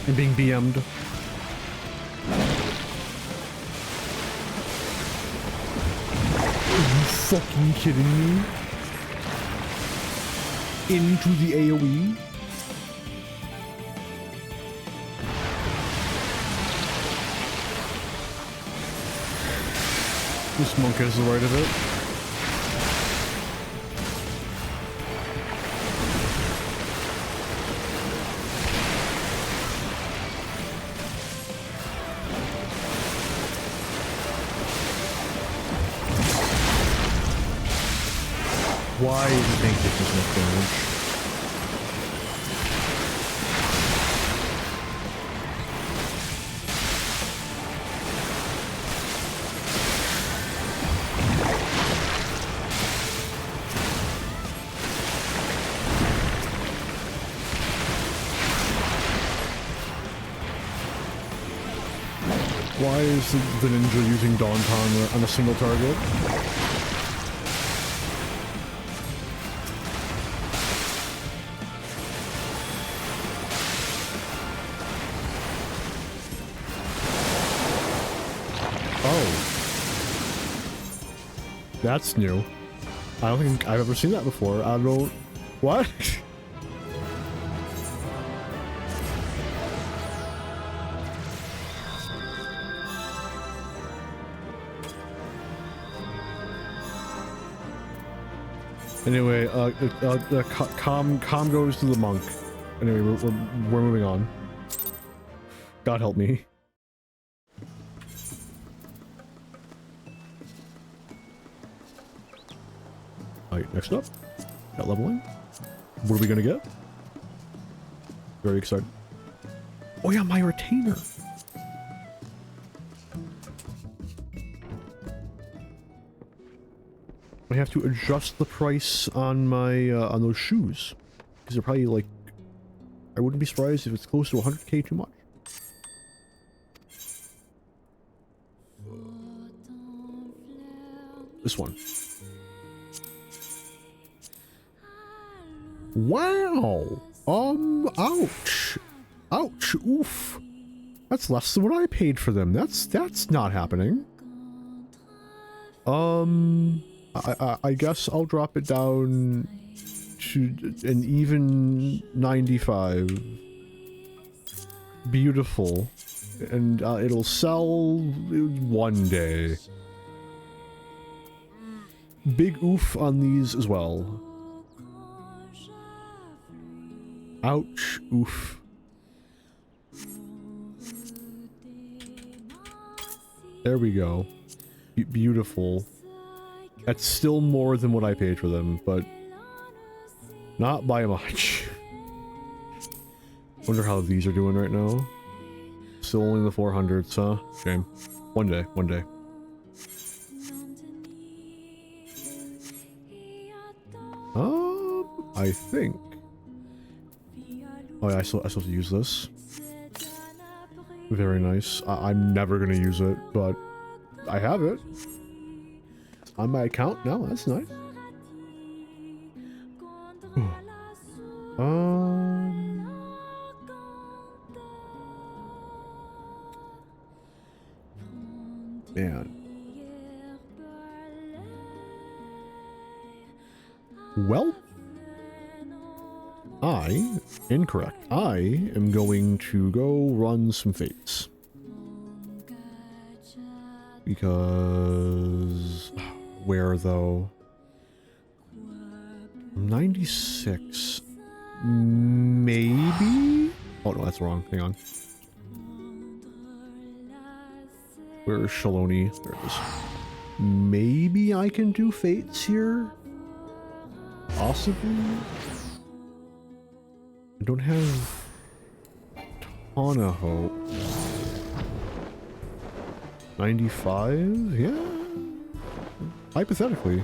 I'm being BM'd. Are you fucking kidding me? Into the AoE? This monk has the right of it. Why do you think this is not damage? Why is the ninja using Daunton on a single target? That's new. I don't think I've ever seen that before. I don't... What? Anyway, calm goes to the monk. Anyway, we're moving on. God help me. Alright, next up. Got leveling. What are we gonna get? Very excited. Oh yeah, my retainer. I have to adjust the price on my on those shoes because they're probably like, I wouldn't be surprised if it's close to 100k too much. This one. Wow. Ouch. Ouch. Oof. That's less than what I paid for them. That's not happening. I guess I'll drop it down to an even 95. Beautiful. And it'll sell one day. Big oof on these as well. Ouch. Oof. There we go. Beautiful. That's still more than what I paid for them, but not by much. Wonder how these are doing right now. Still only in the 400s, huh? Shame. One day, one day. I think. Oh yeah, I still have to use this. Very nice. I'm never gonna use it, but I have it. It's on my account now, that's nice. Man. Well, incorrect. I am going to go run some fates. Because, where though? 96. Maybe? Oh no, that's wrong. Hang on. Where is Shaloni? There it is. Maybe I can do fates here? Possibly? I don't have a ton of hope. 95? Yeah. Hypothetically.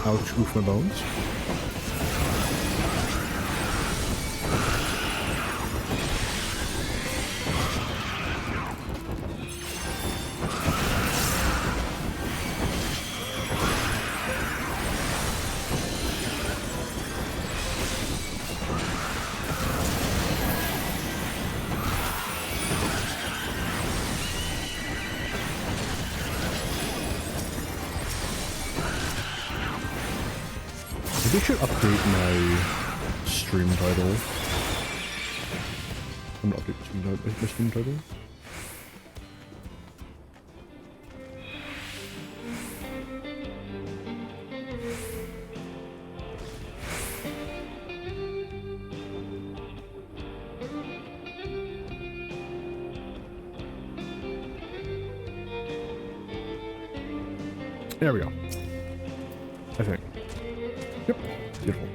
Ouch, oof my bones. Maybe I should update my stream title. I'm not updating my stream title. There we go. I think. Yep. Beautiful.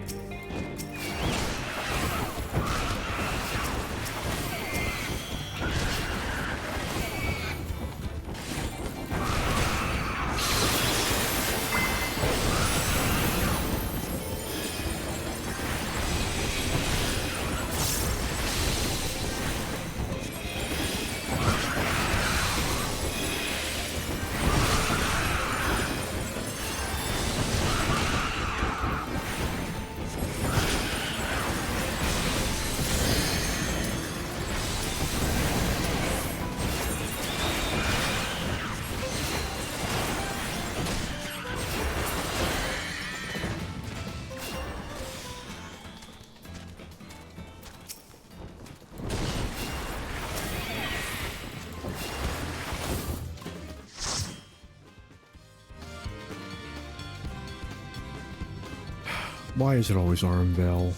Why is it always Armvale?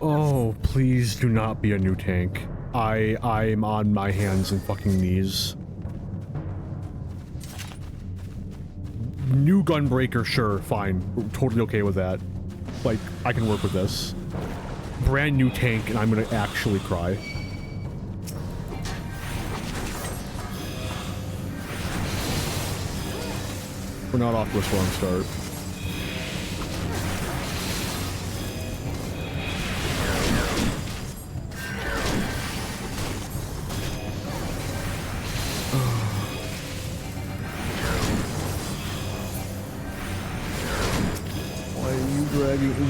Oh, please do not be a new tank. I'm on my hands and fucking knees. New Gunbreaker, sure, fine. We're totally okay with that. Like, I can work with this. Brand new tank, and I'm gonna actually cry. We're not off to a strong start.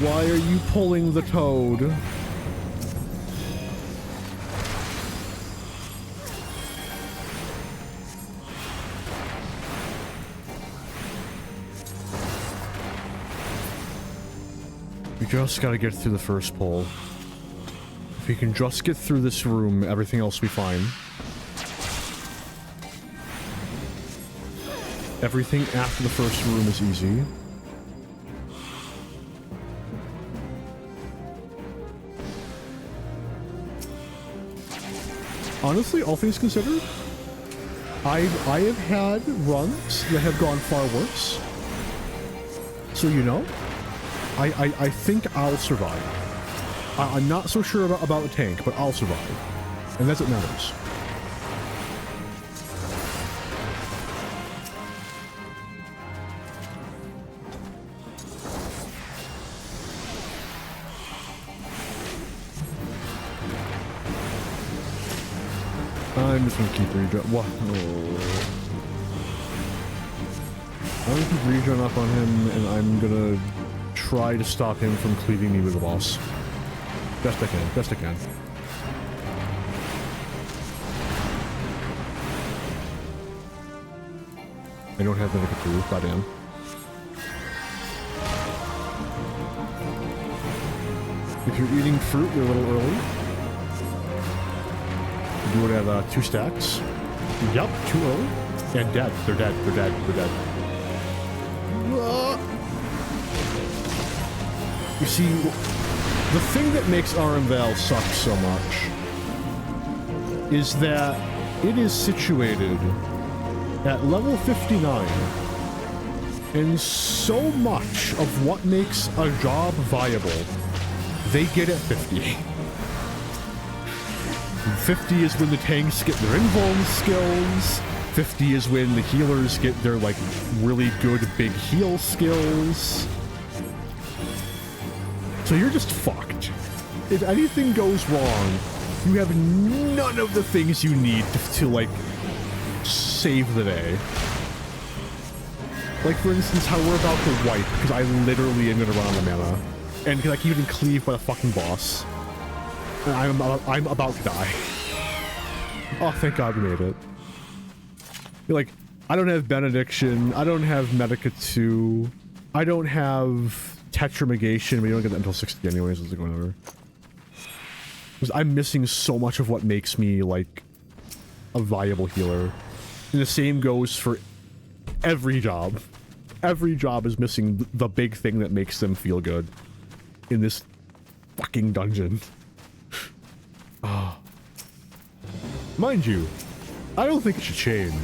Why are you pulling the toad? We just gotta get through the first pole. If we can just get through this room, everything else will be fine. Everything after the first room is easy. Honestly, all things considered, I have had runs that have gone far worse. So, you know, I think I'll survive. I'm not so sure about the tank, but I'll survive. And that's what matters. I'm just gonna keep regen. What? Oh. I'm gonna keep regen up on him, and I'm gonna try to stop him from cleaving me with the boss. Best I can. Best I can. I don't have the clue. Goddamn. If you're eating fruit, you're a little early. Do it at 2 stacks. Yup, too early. And dead. They're dead. They're dead. They're dead. You see, the thing that makes Armvale suck so much is that it is situated at level 59, and so much of what makes a job viable, they get at 50. 50 is when the tanks get their invuln skills. 50 is when the healers get their, like, really good big heal skills. So you're just fucked. If anything goes wrong, you have none of the things you need to like, save the day. Like, for instance, how we're about to wipe, because I literally am gonna run out of mana. And because I keep getting cleaved by the fucking boss. And I'm about to die. Oh, thank God we made it. You're like, I don't have Benediction, I don't have Medica 2, I don't have Tetromigation, but you don't get that until 60 anyways, as it going over. Because I'm missing so much of what makes me, like, a viable healer. And the same goes for every job. Every job is missing the big thing that makes them feel good in this fucking dungeon. Oh. Mind you, I don't think it should change.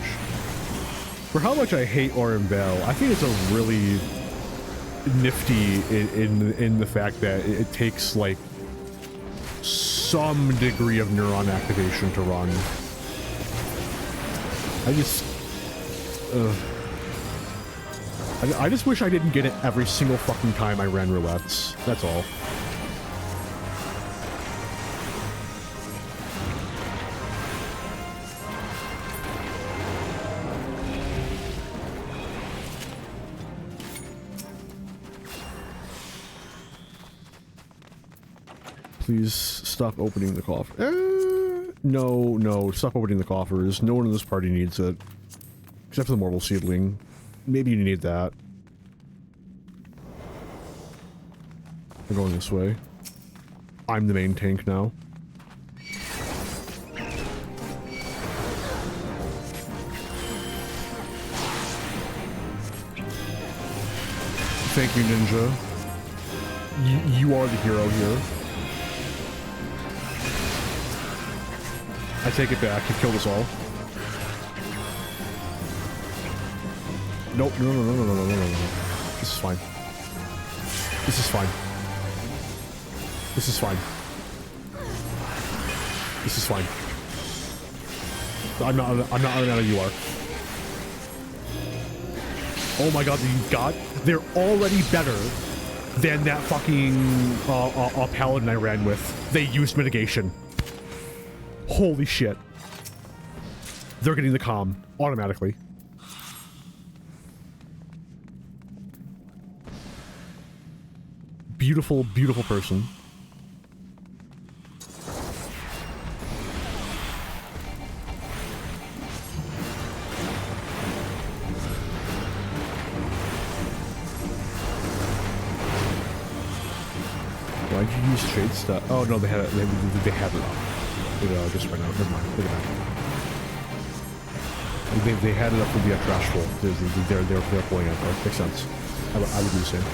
For how much I hate Armvale, I think it's a really nifty in the fact that it takes, like, some degree of neuron activation to run. I just wish I didn't get it every single fucking time I ran roulettes. That's all. Please stop opening the coffer. No, stop opening the coffers. No one in this party needs it. Except for the Mortal Seedling. Maybe you need that. We're going this way. I'm the main tank now. Thank you, Ninja. You are the hero here. I take it back. You killed us all. Nope. No. This is fine. This is fine. This is fine. This is fine. I'm not running out of UR. Oh my god, they're already better than that fucking paladin I ran with. They used mitigation. Holy shit. They're getting the comm automatically. Beautiful, beautiful person. Why'd you use trade stuff? Oh no, they had it up. It just went out. Never mind. Look at that. They had it up with the trash full. They're pulling it out. Makes sense. I would do the same.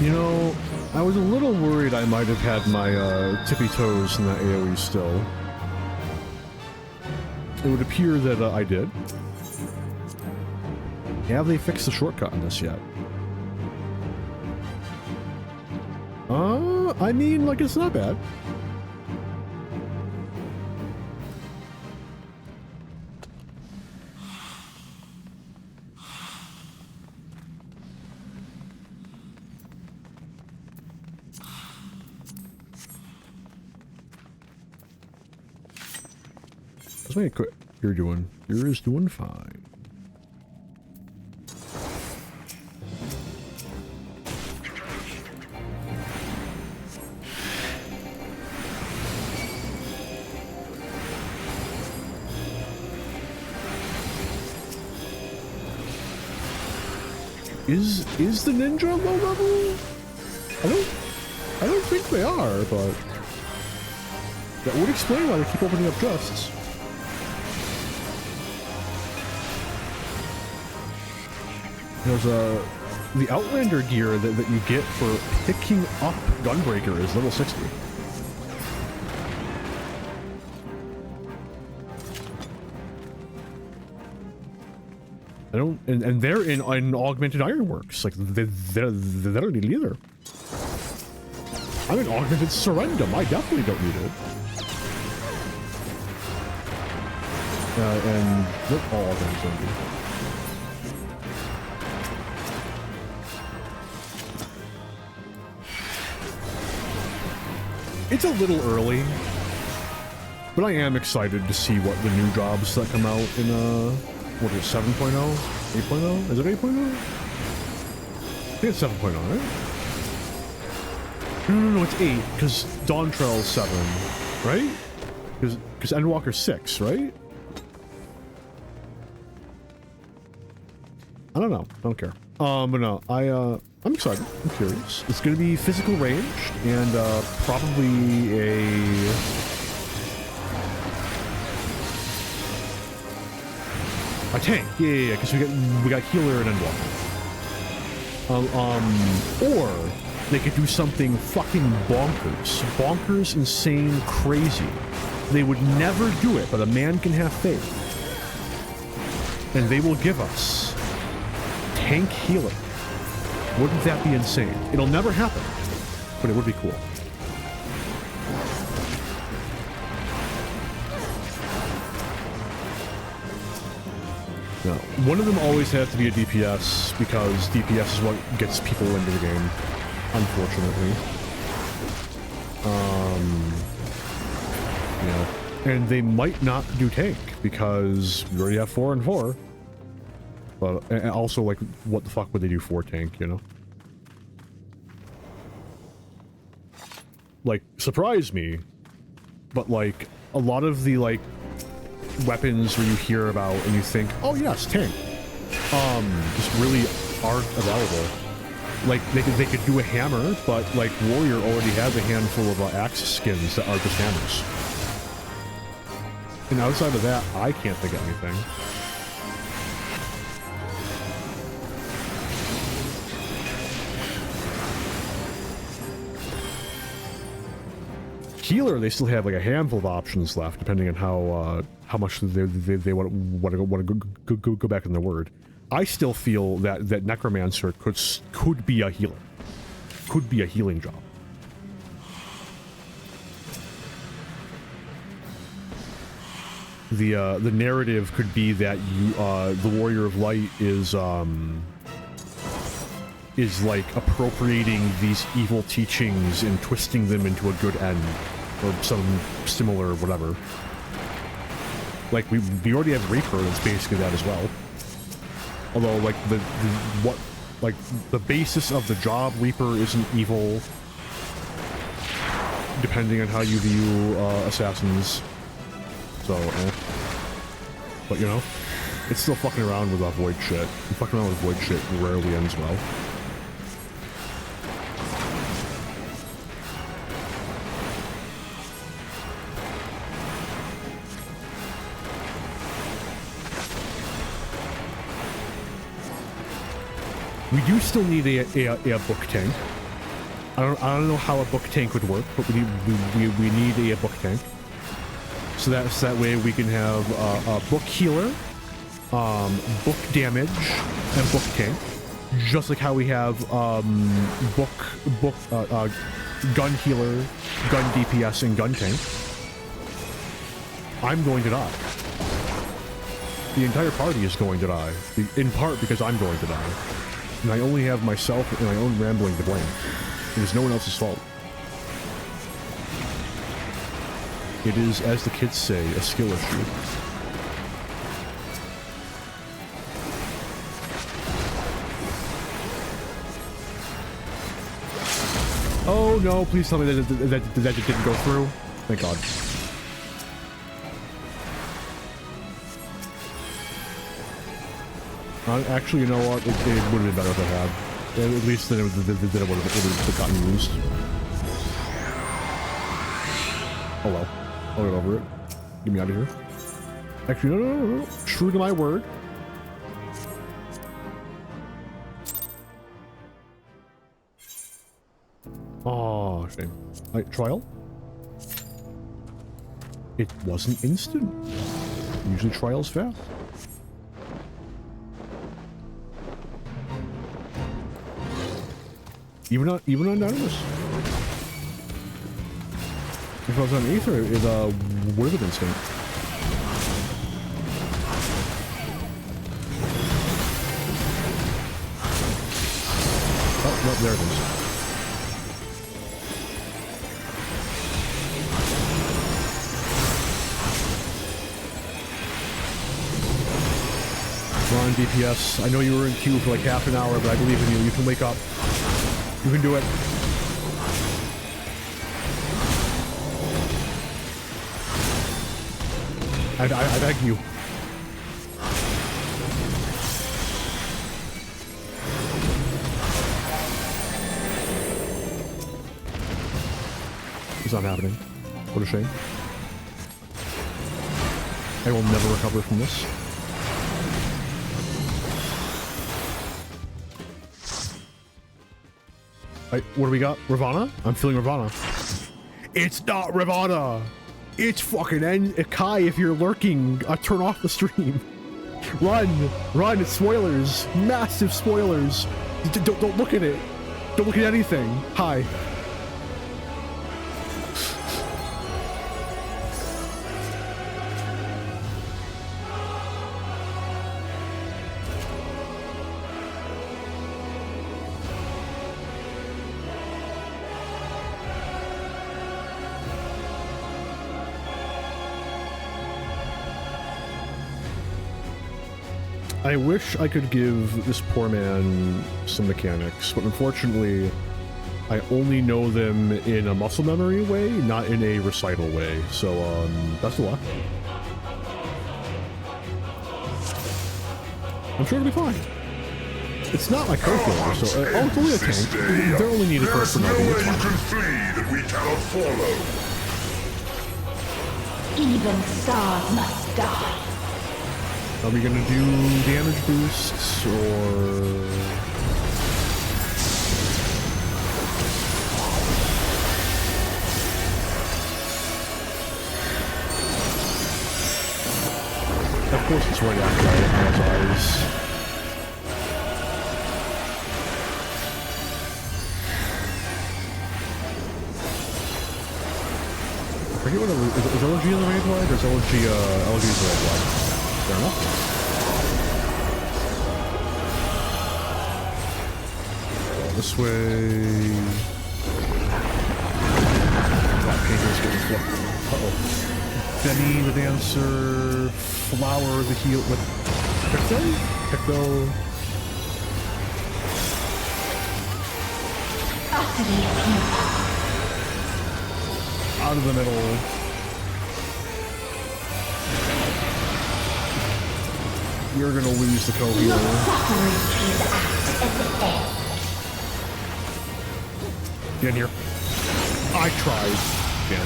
You know, I was a little worried I might have had my tippy toes in that AoE still. It would appear that I did. Have they fixed the shortcut in this yet? I mean, like, it's not bad. Let's make it quick. You're doing fine. Is the ninja low level? I don't think they are, but that would explain why they keep opening up chests. There's the Outlander gear that you get for picking up Gunbreaker is level 60. I don't, and they're in Augmented Ironworks. Like they don't need it either. I'm in Augmented Surrendum. I definitely don't need it. And they're all Augmented Surrendum. It's a little early, but I am excited to see what the new jobs that come out in, what is it, 7.0? 8.0? Is it 8.0? I think it's 7.0, right? No, it's 8, because Dawntrail's 7, right? Because Endwalker's 6, right? I don't know. I don't care. But no, I'm excited. I'm curious. It's going to be physical ranged and probably a tank. Yeah, because we got healer and Endwalker. Or they could do something fucking bonkers, insane, crazy. They would never do it, but a man can have faith, and they will give us tank healer. Wouldn't that be insane? It'll never happen, but it would be cool. No, one of them always has to be a DPS, because DPS is what gets people into the game, unfortunately. Yeah. And they might not do tank, because we already have 4 and 4. But and also, like, what the fuck would they do for tank, you know? Like, surprise me. But, like, a lot of the, like, weapons where you hear about and you think, oh yes, tank, just really aren't available. Like, they could do a hammer, but, like, Warrior already has a handful of axe skins that are just hammers. And outside of that, I can't think of anything. Healer, they still have like a handful of options left, depending on how much they want to go back in their word. I still feel that Necromancer could be a healer, could be a healing job. The narrative could be that you the Warrior of Light is like appropriating these evil teachings and twisting them into a good end, or some similar whatever. Like we already have Reaper that's basically that as well. Although like the basis of the job Reaper isn't evil, depending on how you view assassins. So, but you know, it's still fucking around with void shit. And fucking around with void shit rarely ends well. We do still need a book tank. I don't know how a book tank would work, but we need a book tank. So that way we can have a book healer, book damage, and book tank, just like how we have gun healer, gun DPS, and gun tank. I'm going to die. The entire party is going to die, in part because I'm going to die. And I only have myself and my own rambling to blame. It is no one else's fault. It is, as the kids say, a skill issue. Oh no, please tell me that it didn't go through. Thank God. Actually, you know what? It would have been better if I had. At least then it would have gotten used. Oh well. I'll get over it. Get me out of here. Actually, no. True to my word. Oh, shame. Trial? It wasn't instant. Usually trial's fast. Even on Anonymous. If I was on Aether, it would have been instant. Oh, no, there it is. Ron DPS, I know you were in queue for like half an hour, but I believe in you. You can wake up. You can do it. I beg you. It's not happening. What a shame. I will never recover from this. What do we got? Ravana? I'm feeling Ravana. It's not Ravana! It's fucking Kai if you're lurking. Turn off the stream. Run! Run! It's spoilers! Massive spoilers! Don't look at it! Don't look at anything! Hi. I wish I could give this poor man some mechanics, but unfortunately, I only know them in a muscle memory way, not in a recital way. So, best of luck. I'm sure it'll be fine. It's not my co-killer, so... oh, it's only a tank. They're only needed for There's no way nothing. you It's fine. can flee that we cannot follow. Even stars must die. Are we gonna do damage boosts, or... Of course it's right after Eyes. I forget what it was. Is Elegy in the Raid Wide, or is Elegy in the Raid Wide? Fair enough. This way... That painter's getting flipped. Uh-oh. Benny the Dancer, Flower the Heal with Picto. Utterly futile. Out of the middle. You're gonna lose the Your co-healer. suffering is at an end. Get in here. I tried. Yeah.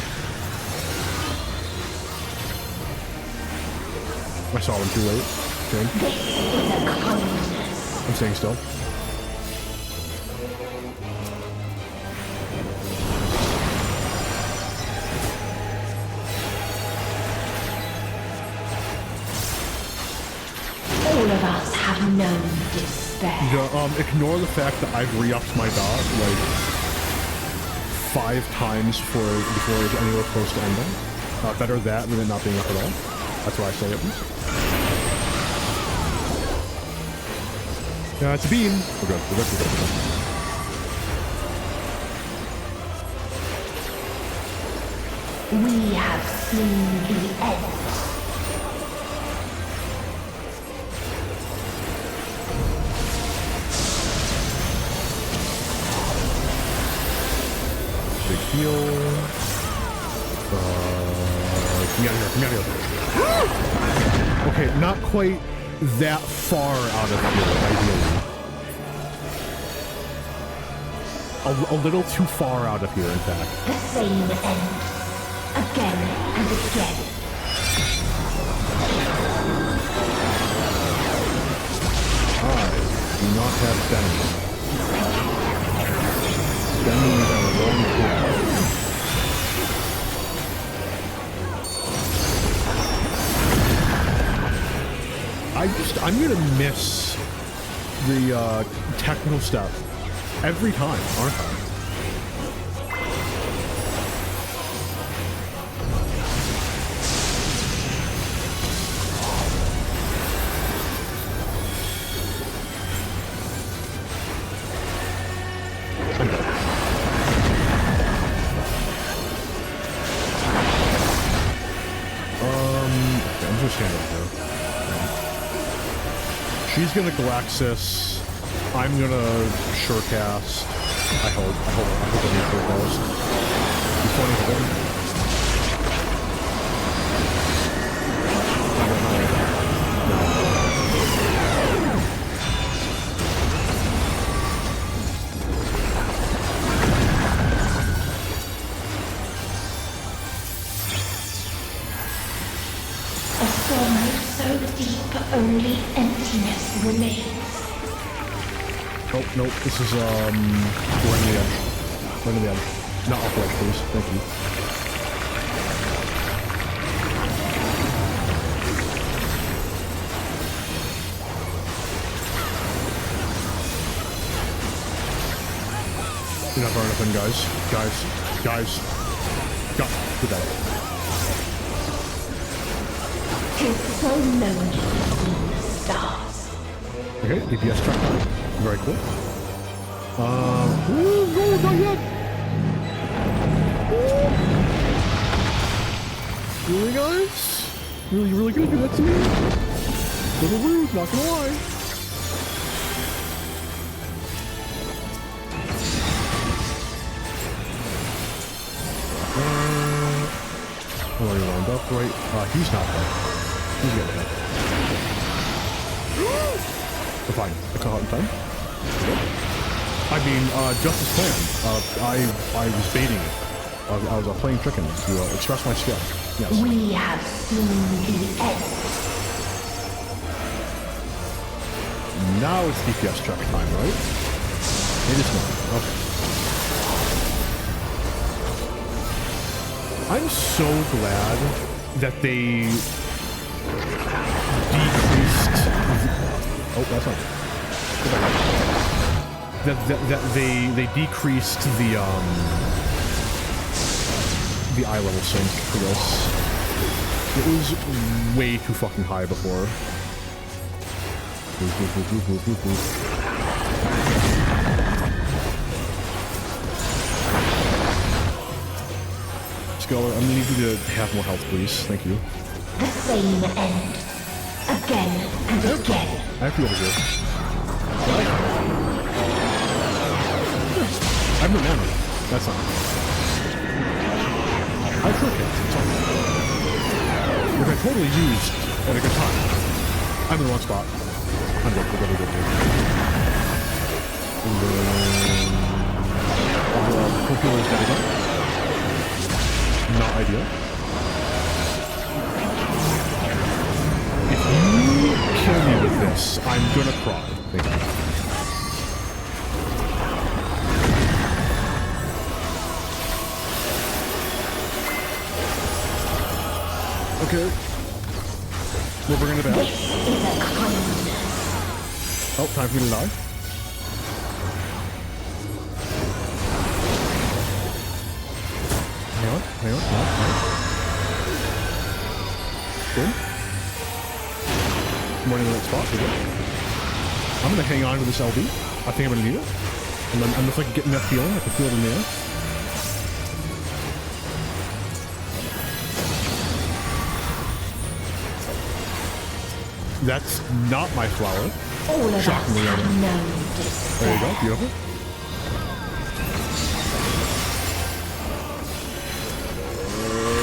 I saw them too late. Okay. This is a kindness. I'm staying still. All of us have known despair. Ignore the fact that I've re-upped my dot like 5 times before it's anywhere close to ending. Better that than it not being up at all. That's why I say it. Yeah, it's a beam. We're good. We're good. We're good. We're good. We have seen the end. Big heal. Come out here. Okay, not quite that far out of here, ideally. A little too far out of here, in fact. The same end. Again and again. I do not have Benny. Benny is on the wrong floor. I'm gonna miss the technical step every time, aren't I? I'm just standing there. She's gonna Galaxis. I'm gonna Surecast. I hope I'm gonna Surecast. He's funny for them. A sorrow so deep only emptiness remains. Oh, nope, this is, we're in the edge. We're in the edge. Not off ledge, please. Thank you. You're not far enough in, guys. Guys. Go. Get that. Tis so lonely between the stars. Okay, DPS track time. Very cool. No, not yet. Really, guys? Really gonna do that to me? little rude, not gonna lie. Oh, you lined up right? He's not there. He's getting it. We're fine. I caught in time. I mean, just as planned. I was baiting it. I was playing chicken to express my skill. Yes. We have seen the end. Now it's DPS check time, right? It is not. Okay. I'm so glad that they decreased. Oh, that's not. That they decreased the eye level sync for this. It was way too fucking high before. Scholar, I'm gonna need you to have more health, please. Thank you. The same end. Again and again. I have to go over here. I have no mana. That's not. I have short hits. It's all right. Which I totally used at a good time. I'm in the wrong spot. I'm good. We're good. And then... Fulfill is dead again. Not ideal. If you kill me with this, I'm gonna cry. Thank you. Okay. We'll bring it back. This is a kindness. Oh, time for me to die. Hang on. Boom. Running in that spot. We're good. I'm gonna hang on to this LB. I think I'm gonna need it. And I'm just like getting that feeling. I can feel it in the air. That's not my flower. All of us Shockingly, have known there you go. despair. Beautiful.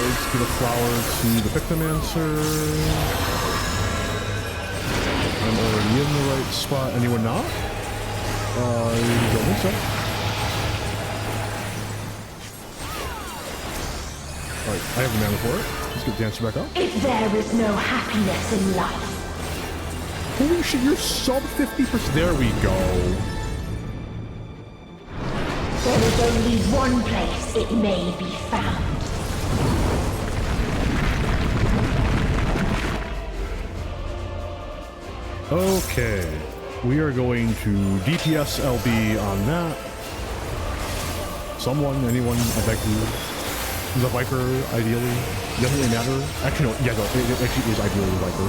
Let's give a flower to the Pictomancer. I'm already in the right spot. Anyone not? Don't think so. Alright, I have the mana for it. Let's get Dancer back up. If there is no happiness in life, Holy shit, you're sub 50%. There we go. there is only one place it may be found. Okay. We are going to DPS LB on that. Anyone, I beg you. The Viper, ideally. Doesn't really matter. Actually, no. Yeah, no. It actually is ideally the Viper.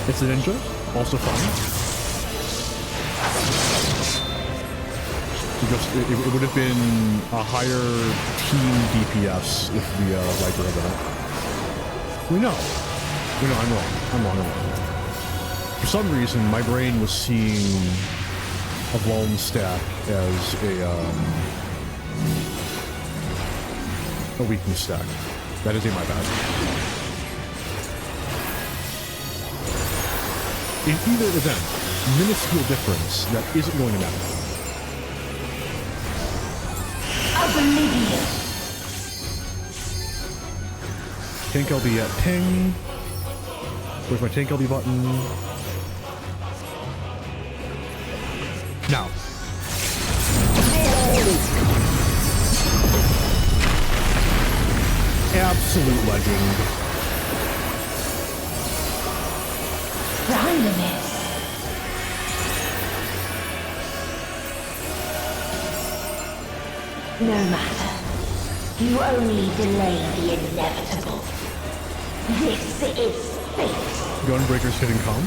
It's a ninja. Also fine. It would have been a higher team DPS if the Viper had that. We know. I'm wrong. For some reason, my brain was seeing a Vuln stack as a weakness stack. That is my bad. In either event, minuscule difference that isn't going to matter. Oblivion. Tank LB at ping. Where's my tank LB button? Now. Absolute legend. Dynamis. No matter. You only delay the inevitable. This is fate. Gunbreaker's hitting calm.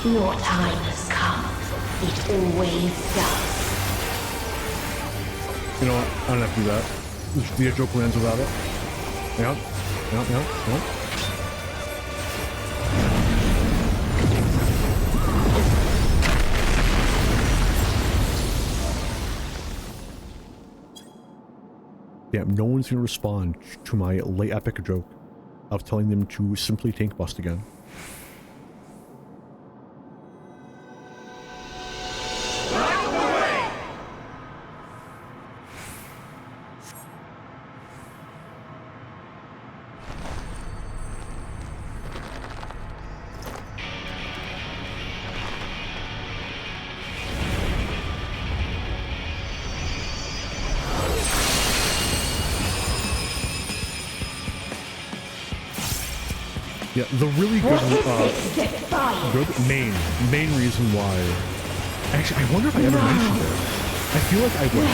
Your time has come. It always does. You know what? I don't have to do that. The joke lands without it. Yeah. Damn, no one's gonna respond to my late epic joke of telling them to simply tank bust again. Yeah, the really good, main reason why. Actually, I wonder if I ever mentioned it. I feel like I would.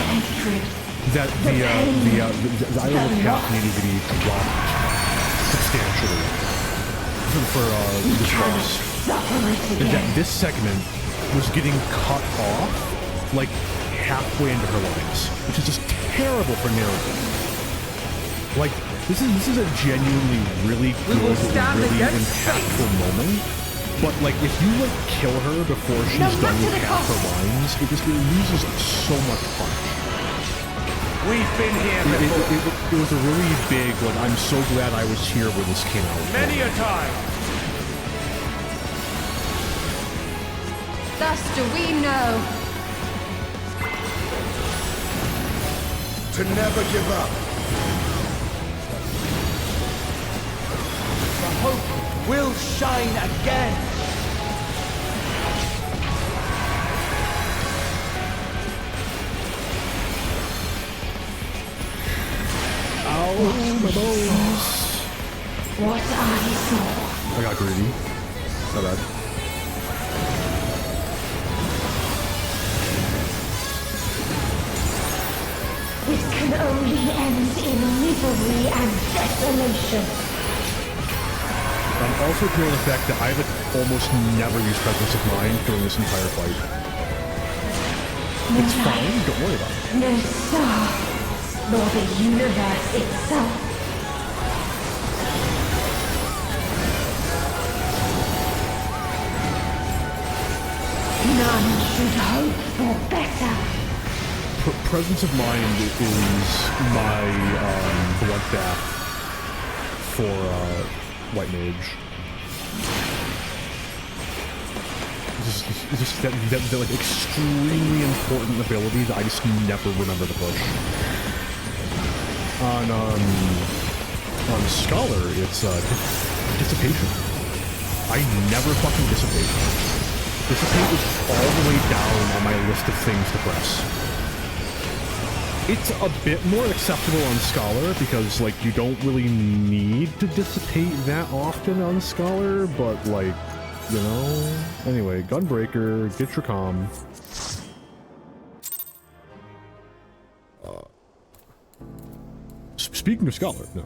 That the Isle of Cap needed to be dropped substantially for this boss. And that this segment was getting cut off like halfway into her lines, which is just terrible for narrative. Like. This is a genuinely really good, really impactful moment. But like, if you like kill her before she's done with half her lines, it loses so much punch. We've been here before. It was a really big, like, I'm so glad I was here when this came out. Many a time. Thus do we know. To never give up. Hope will shine again. Ow, my bones. What I saw. I got greedy. My bad. This can only end in misery and desolation. I'm also feeling the fact that I've almost never used presence of mind during this entire fight. It's fine, don't worry about it. No star, nor the universe itself. None should hope for better. Presence of mind is my bloodbath for White Mage. It's just that like extremely important ability that I just never remember to push. On Scholar, it's dissipation. I never fucking dissipate. Dissipate is all the way down on my list of things to press. It's a bit more acceptable on Scholar because, like, you don't really need to dissipate that often on Scholar, but, like, you know? Anyway, Gunbreaker, get your comm. Speaking of Scholar, no.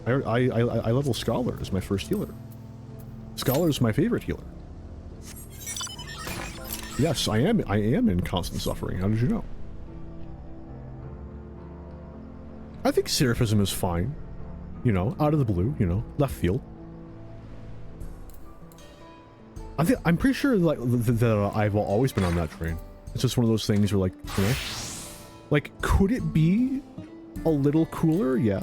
I level Scholar as my first healer. Scholar is my favorite healer. Yes, I am in constant suffering. How did you know? I think Seraphism is fine. You know, out of the blue, you know, left field. I'm pretty sure like that I've always been on that train. It's just one of those things where, like, you know, like, could it be a little cooler? Yeah.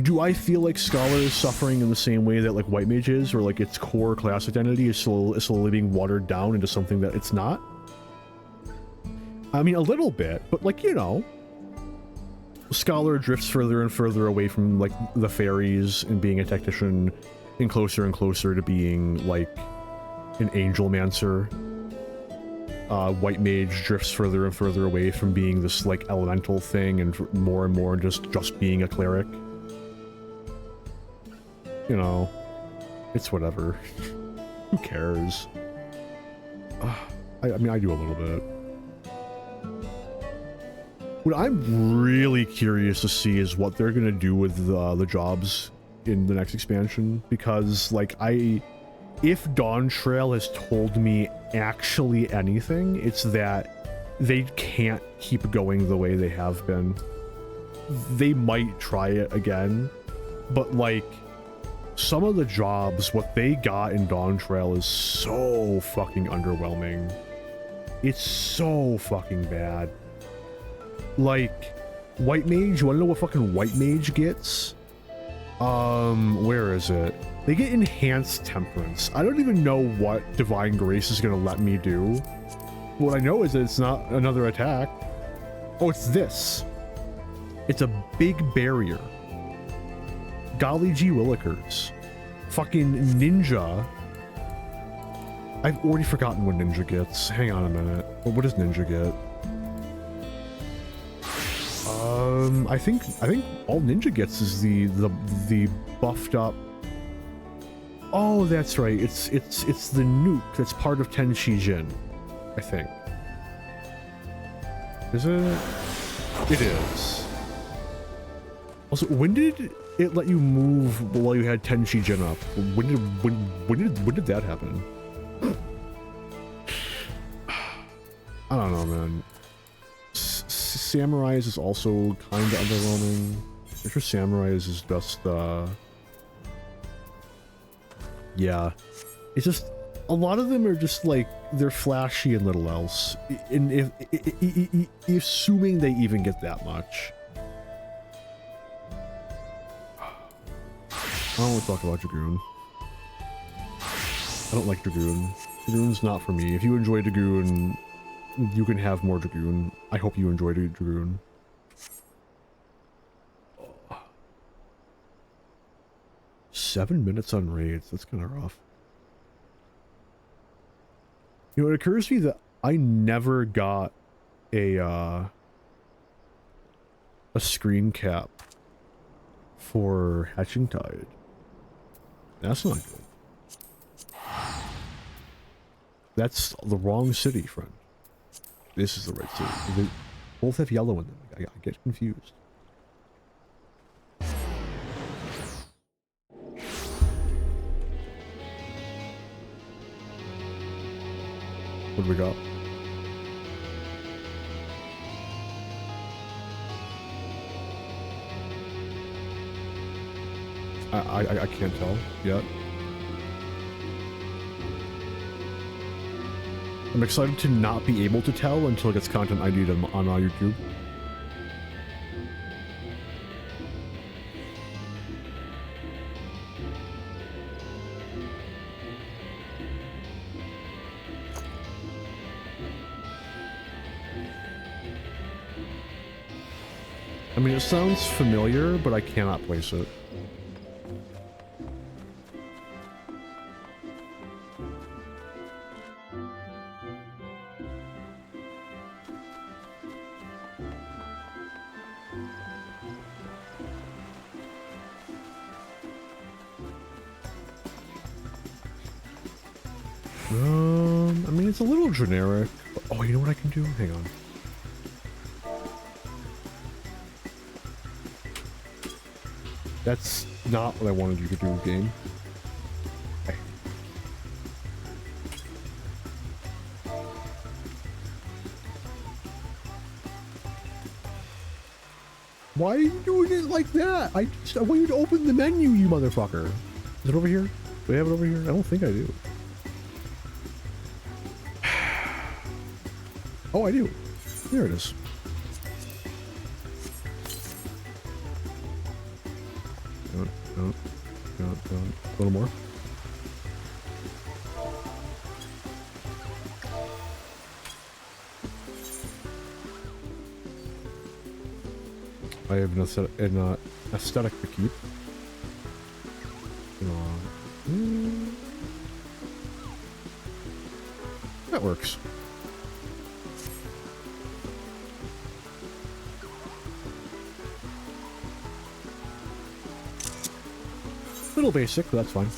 Do I feel like Scholar is suffering in the same way that, like, White Mage is, or like its core class identity is slowly being watered down into something that it's not? I mean, a little bit, but, like, you know, Scholar drifts further and further away from, like, the fairies and being a tactician, and closer to being, like, an Angelmancer. White Mage drifts further and further away from being this, like, elemental thing and more just being a cleric. You know, it's whatever. Who cares? I mean, I do a little bit. What I'm really curious to see is what they're gonna do with the jobs in the next expansion, because, like, if Dawntrail has told me actually anything, it's that they can't keep going the way they have been. They might try it again, but like some of the jobs, what they got in Dawntrail is so fucking underwhelming. It's so fucking bad. Like, White Mage, you wanna know what fucking White Mage gets? Where is it? They get Enhanced Temperance. I don't even know what Divine Grace is gonna let me do. What I know is that it's not another attack. Oh, it's this. It's a big barrier. Golly gee willikers. Fucking Ninja. I've already forgotten what Ninja gets. Hang on a minute. What does Ninja get? I think all Ninja gets is the buffed up. Oh, that's right. It's the nuke that's part of Tenshi Jin, I think. Is it? It is. Also, when did it let you move while you had Tenshi Jin up? When did that happen? I don't know, man. Samurais is also kind of underwhelming. I'm sure Samurais is just, yeah. It's just, a lot of them are just like, they're flashy and little else. And if assuming they even get that much. I don't want to talk about Dragoon. I don't like Dragoon. Dragoon's not for me. If you enjoy Dragoon, you can have more Dragoon. I hope you enjoyed Dragoon. 7 minutes on raids. That's kind of rough. You know, it occurs to me that I never got a screen cap for Hatching Tide. That's not good. That's the wrong city, friend. This is the right city. They both have yellow in them. I get confused. What do we got? I can't tell yet. I'm excited to not be able to tell until it gets content ID'd on YouTube. I mean, it sounds familiar, but I cannot place it. I mean, it's a little generic. Oh, you know what I can do? Hang on. That's not what I wanted you to do, game. Okay. Why are you doing it like that? I want you to open the menu, you motherfucker. Is it over here? Do we have it over here? I don't think I do. Oh, I do. There it is. A little more. I have an aesthetic to keep. That works. Little basic, but that's fine.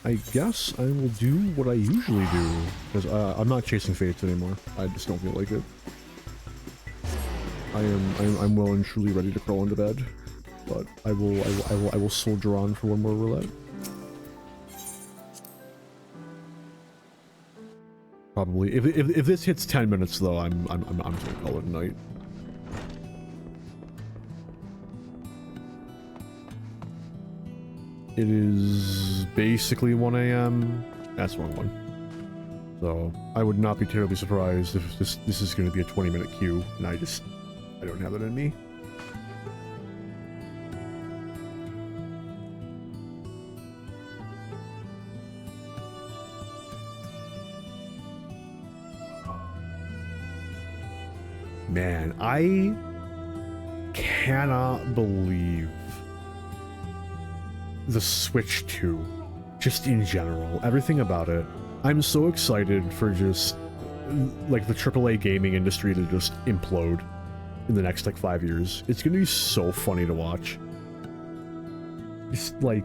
I guess I will do what I usually do, because I'm not chasing fates anymore. I just don't feel like it. I'm well and truly ready to crawl into bed. but I will soldier on for one more roulette. Probably. If this hits 10 minutes though, I'm just gonna call it a night. It is basically 1 a.m. That's the wrong one. So I would not be terribly surprised if this is going to be a 20-minute queue, and I don't have it in me. Man, I cannot believe the Switch 2, just in general, everything about it. I'm so excited for just, like, the AAA gaming industry to just implode in the next, like, 5 years. It's gonna be so funny to watch. It's, like,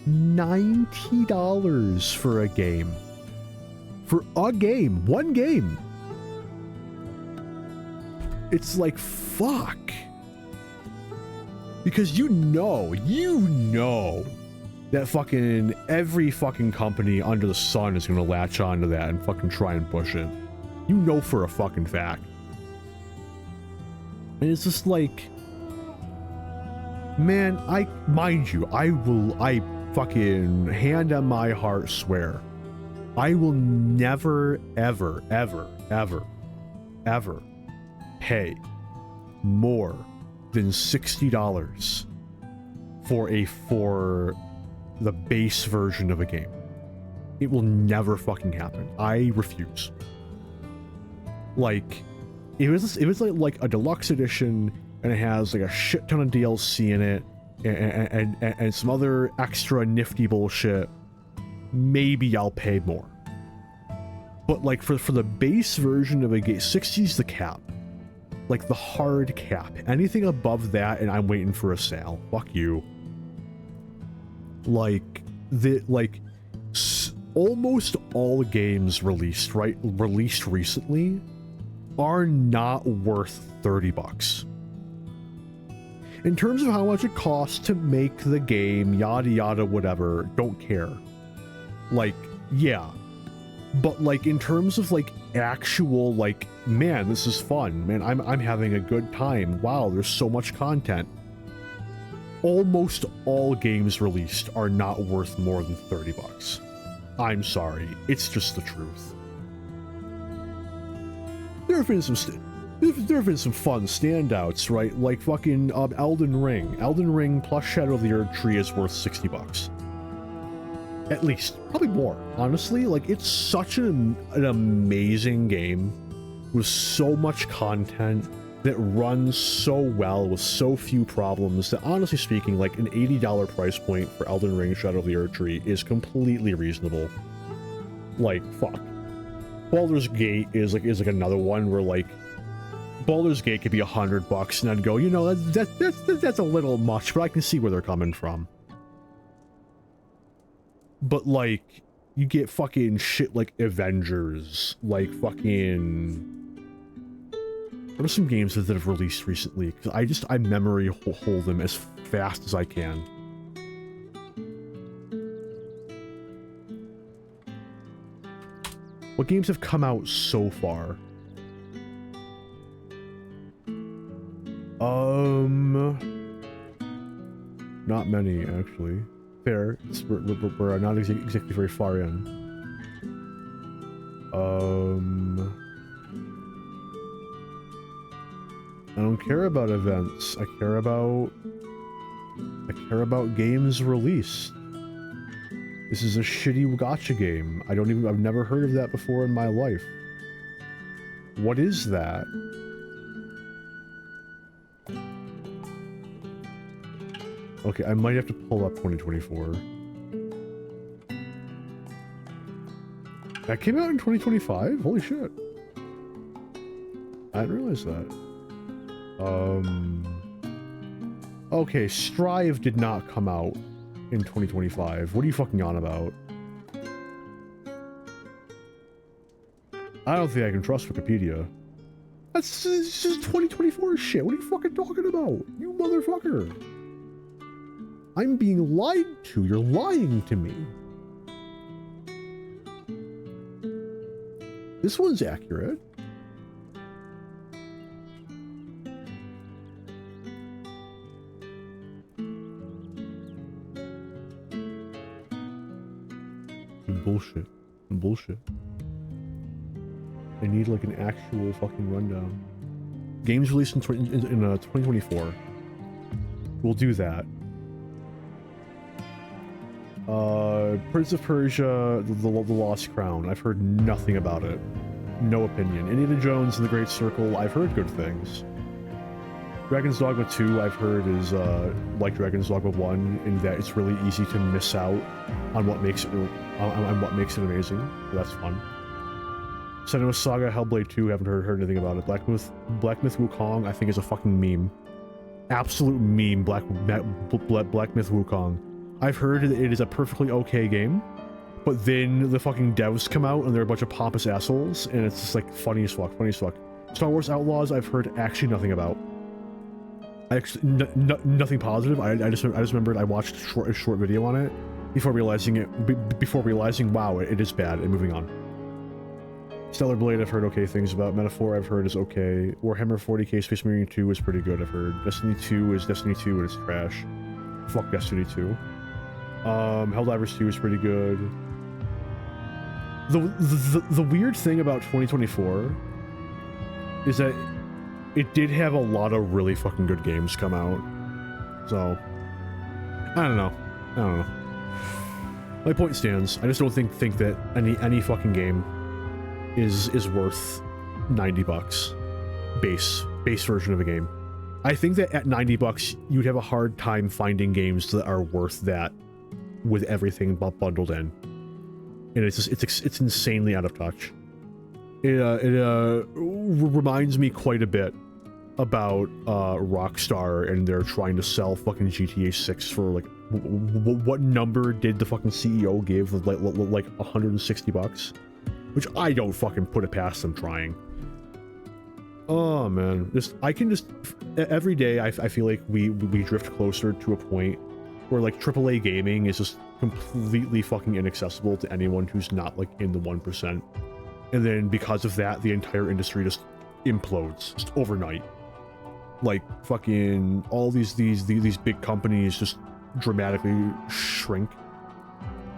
$90 for a game. For a game! One game! It's like, fuck. Because you know that fucking every fucking company under the sun is gonna latch onto that and fucking try and push it. You know for a fucking fact. And it's just like, man, I fucking hand on my heart swear, I will never, ever, ever, ever, ever pay more than $60 for the base version of a game. It will never fucking happen. I refuse. Like, if it was like a deluxe edition and it has like a shit ton of DLC in it and some other extra nifty bullshit, maybe I'll pay more. But like for the base version of a game, 60's the cap. Like the hard cap. Anything above that and I'm waiting for a sale. Fuck you. Like almost all games released recently are not worth $30. In terms of how much it costs to make the game, yada yada whatever, don't care. Like, yeah. But like in terms of like actual like, man, this is fun, man, I'm having a good time, wow, there's so much content. Almost all games released are not worth more than $30. I'm sorry, it's just the truth. There have been some fun standouts, right? Like fucking Elden Ring. Elden Ring plus Shadow of the Erdtree is worth $60. At least, probably more, honestly. Like, it's such an amazing game with so much content that runs so well with so few problems that, honestly speaking, like an $80 price point for Elden Ring Shadow of the Erdtree is completely reasonable. Like, fuck. Baldur's Gate is like another one where like Baldur's Gate could be $100 and I'd go, you know, that's a little much, but I can see where they're coming from. But like, you get fucking shit like Avengers, like fucking... What are some games that have released recently? Because I memory hold them as fast as I can. What games have come out so far? Not many, actually. Fair. We're not exactly very far in. I don't care about events. I care about games released. This is a shitty gacha game. I've never heard of that before in my life. What is that? Okay, I might have to pull up 2024. That came out in 2025? Holy shit. I didn't realize that. Okay, Strive did not come out in 2025. What are you fucking on about? I don't think I can trust Wikipedia. It's just 2024 shit. What are you fucking talking about? You motherfucker. I'm being lied to. You're lying to me. This one's accurate. Bullshit. Bullshit. I need like an actual fucking rundown. Games released in 2024. We'll do that. Prince of Persia, the Lost Crown. I've heard nothing about it. No opinion. Indiana Jones and the Great Circle. I've heard good things. Dragon's Dogma 2, I've heard is like Dragon's Dogma 1 in that it's really easy to miss out on what makes it amazing. So that's fun. Senua's Saga, Hellblade 2, haven't heard anything about it. Black Myth Wukong, I think is a fucking meme. Absolute meme. Black Myth Wukong. I've heard it is a perfectly okay game, but then the fucking devs come out and they're a bunch of pompous assholes, and it's just like funny as fuck. Star Wars Outlaws, I've heard actually nothing about. Nothing positive. I just remembered I watched a short video on it before realizing wow, it is bad, and moving on. Stellar Blade, I've heard okay things about. Metaphor, I've heard is okay. Warhammer 40k Space Marine 2 is pretty good, I've heard. Destiny 2 is Destiny 2 and it's trash. Fuck Destiny 2. Helldivers 2 is pretty good. The weird thing about 2024 is that it did have a lot of really fucking good games come out. So, I don't know. My point stands. I just don't think that any fucking game is worth $90 base version of a game. I think that at $90 you'd have a hard time finding games that are worth that with everything bundled in, and it's insanely out of touch. It reminds me quite a bit about Rockstar, and they're trying to sell fucking GTA 6 for like what number did the fucking CEO give? Like $160, which I don't fucking put it past them trying. Oh man, every day I feel like we drift closer to a point where like AAA gaming is just completely fucking inaccessible to anyone who's not like in the 1%. And then because of that, the entire industry just implodes just overnight. Like fucking all these big companies just dramatically shrink,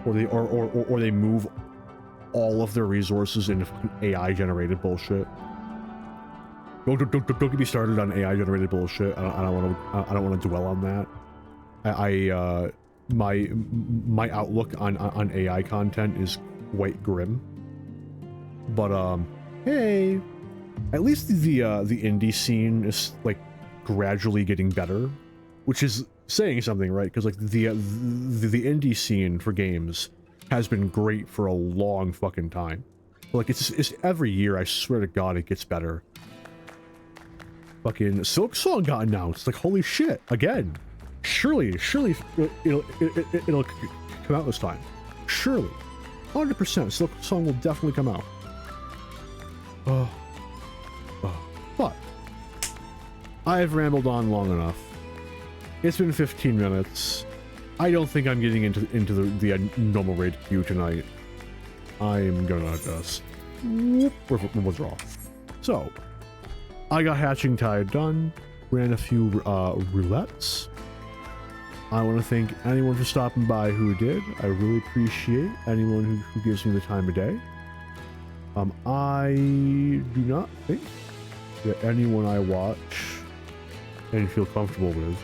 or they move all of their resources into fucking AI generated bullshit. Don't get me started on AI generated bullshit. I don't want to dwell on that. My outlook on AI content is quite grim. But hey, at least the indie scene is like gradually getting better, which is saying something, right? Because like the indie scene for games has been great for a long fucking time. But, like it's every year, I swear to God, it gets better. Fucking Silk Song got announced. Like holy shit! Again, surely it'll come out this time. Surely, 100%. Silk Song will definitely come out. But I've rambled on long enough. It's been 15 minutes. I don't think I'm getting into the normal raid queue tonight. I'm gonna just withdraw. So, I got Hatching Tide done. Ran a few roulettes. I want to thank anyone for stopping by who did. I really appreciate anyone who gives me the time of day. I do not think that anyone I watch and feel comfortable with,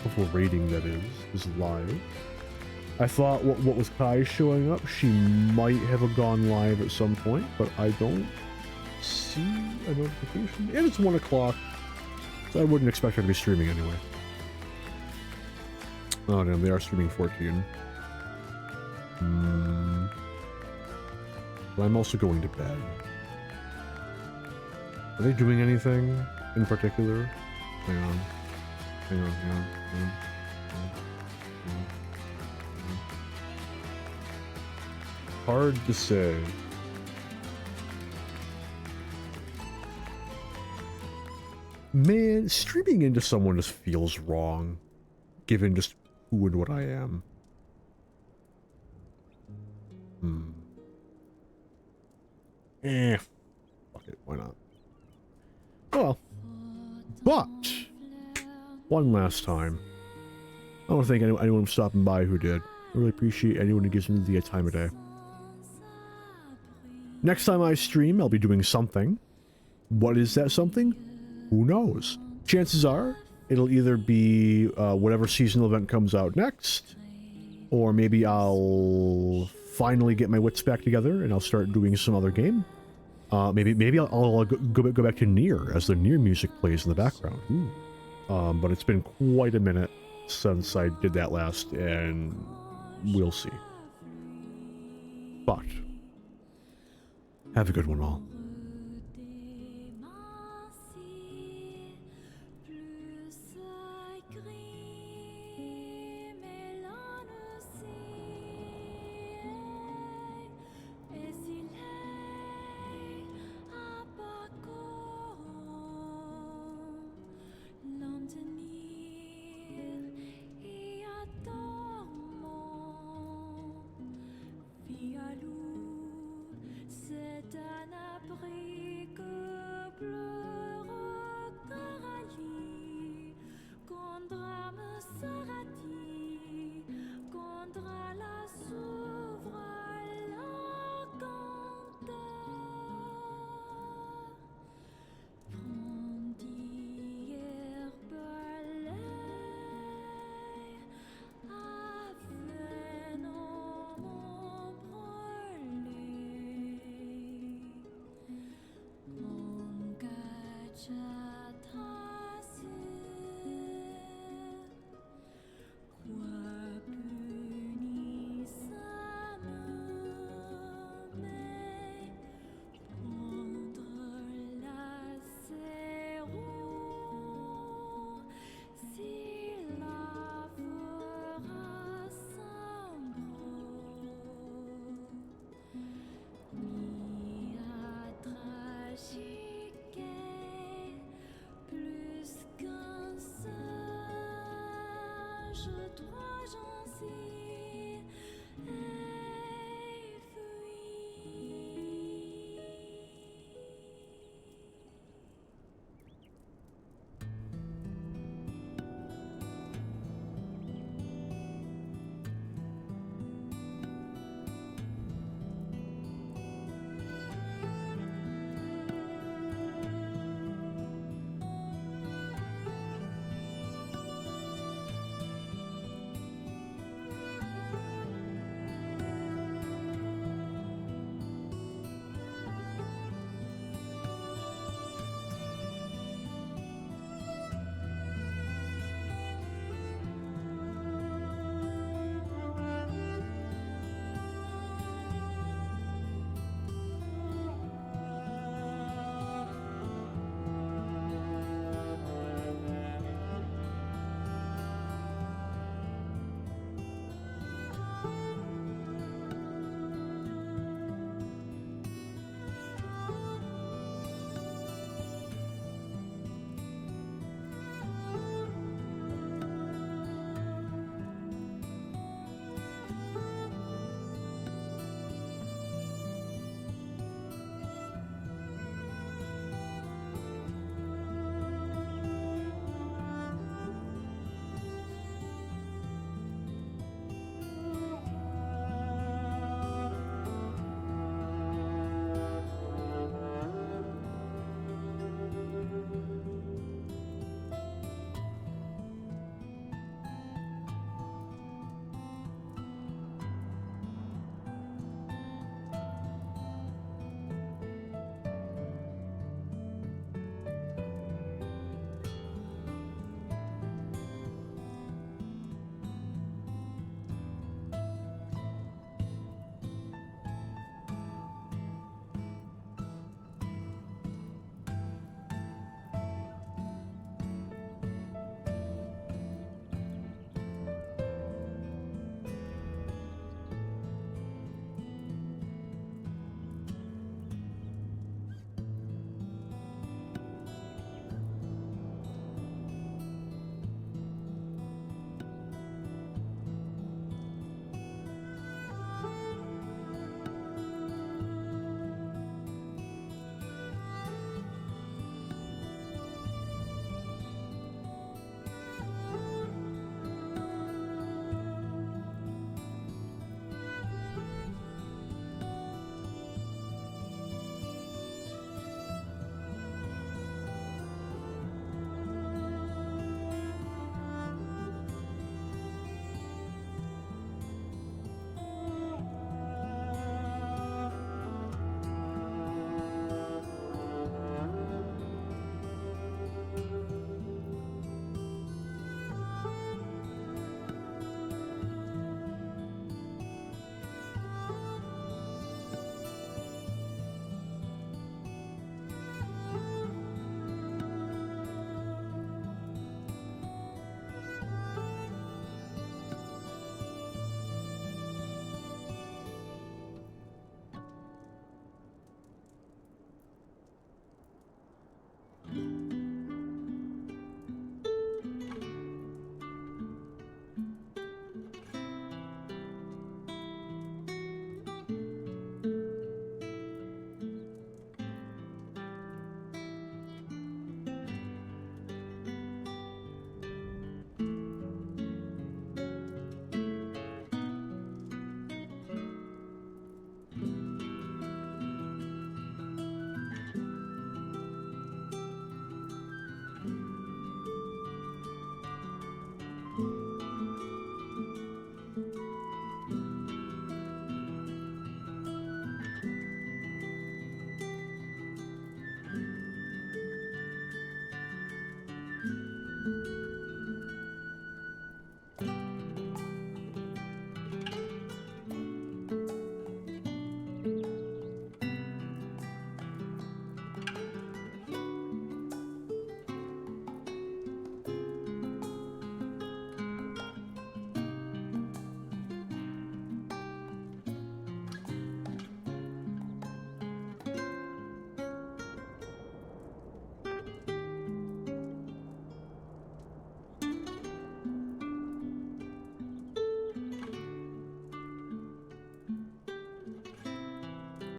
comfortable rating that is live. I thought what was Kai showing up, she might have gone live at some point, but I don't see a notification. And it's 1 o'clock, so I wouldn't expect her to be streaming anyway. Oh damn, they are streaming 14. But I'm also going to bed. Are they doing anything in particular? Hang on. Hard to say. Man, streaming into someone just feels wrong. given just who and what I am. Fuck it, why not? Well, but one last time, I want to thank anyone stopping by who did. I really appreciate anyone who gives me the time of day. Next time I stream, I'll be doing something. What is that something? Who knows? Chances are, it'll either be whatever seasonal event comes out next, or maybe I'll finally get my wits back together and I'll start doing some other game. Maybe I'll go back to Nier as the Nier music plays in the background. But it's been quite a minute since I did that last, and we'll see. But have a good one, all. Mon gars.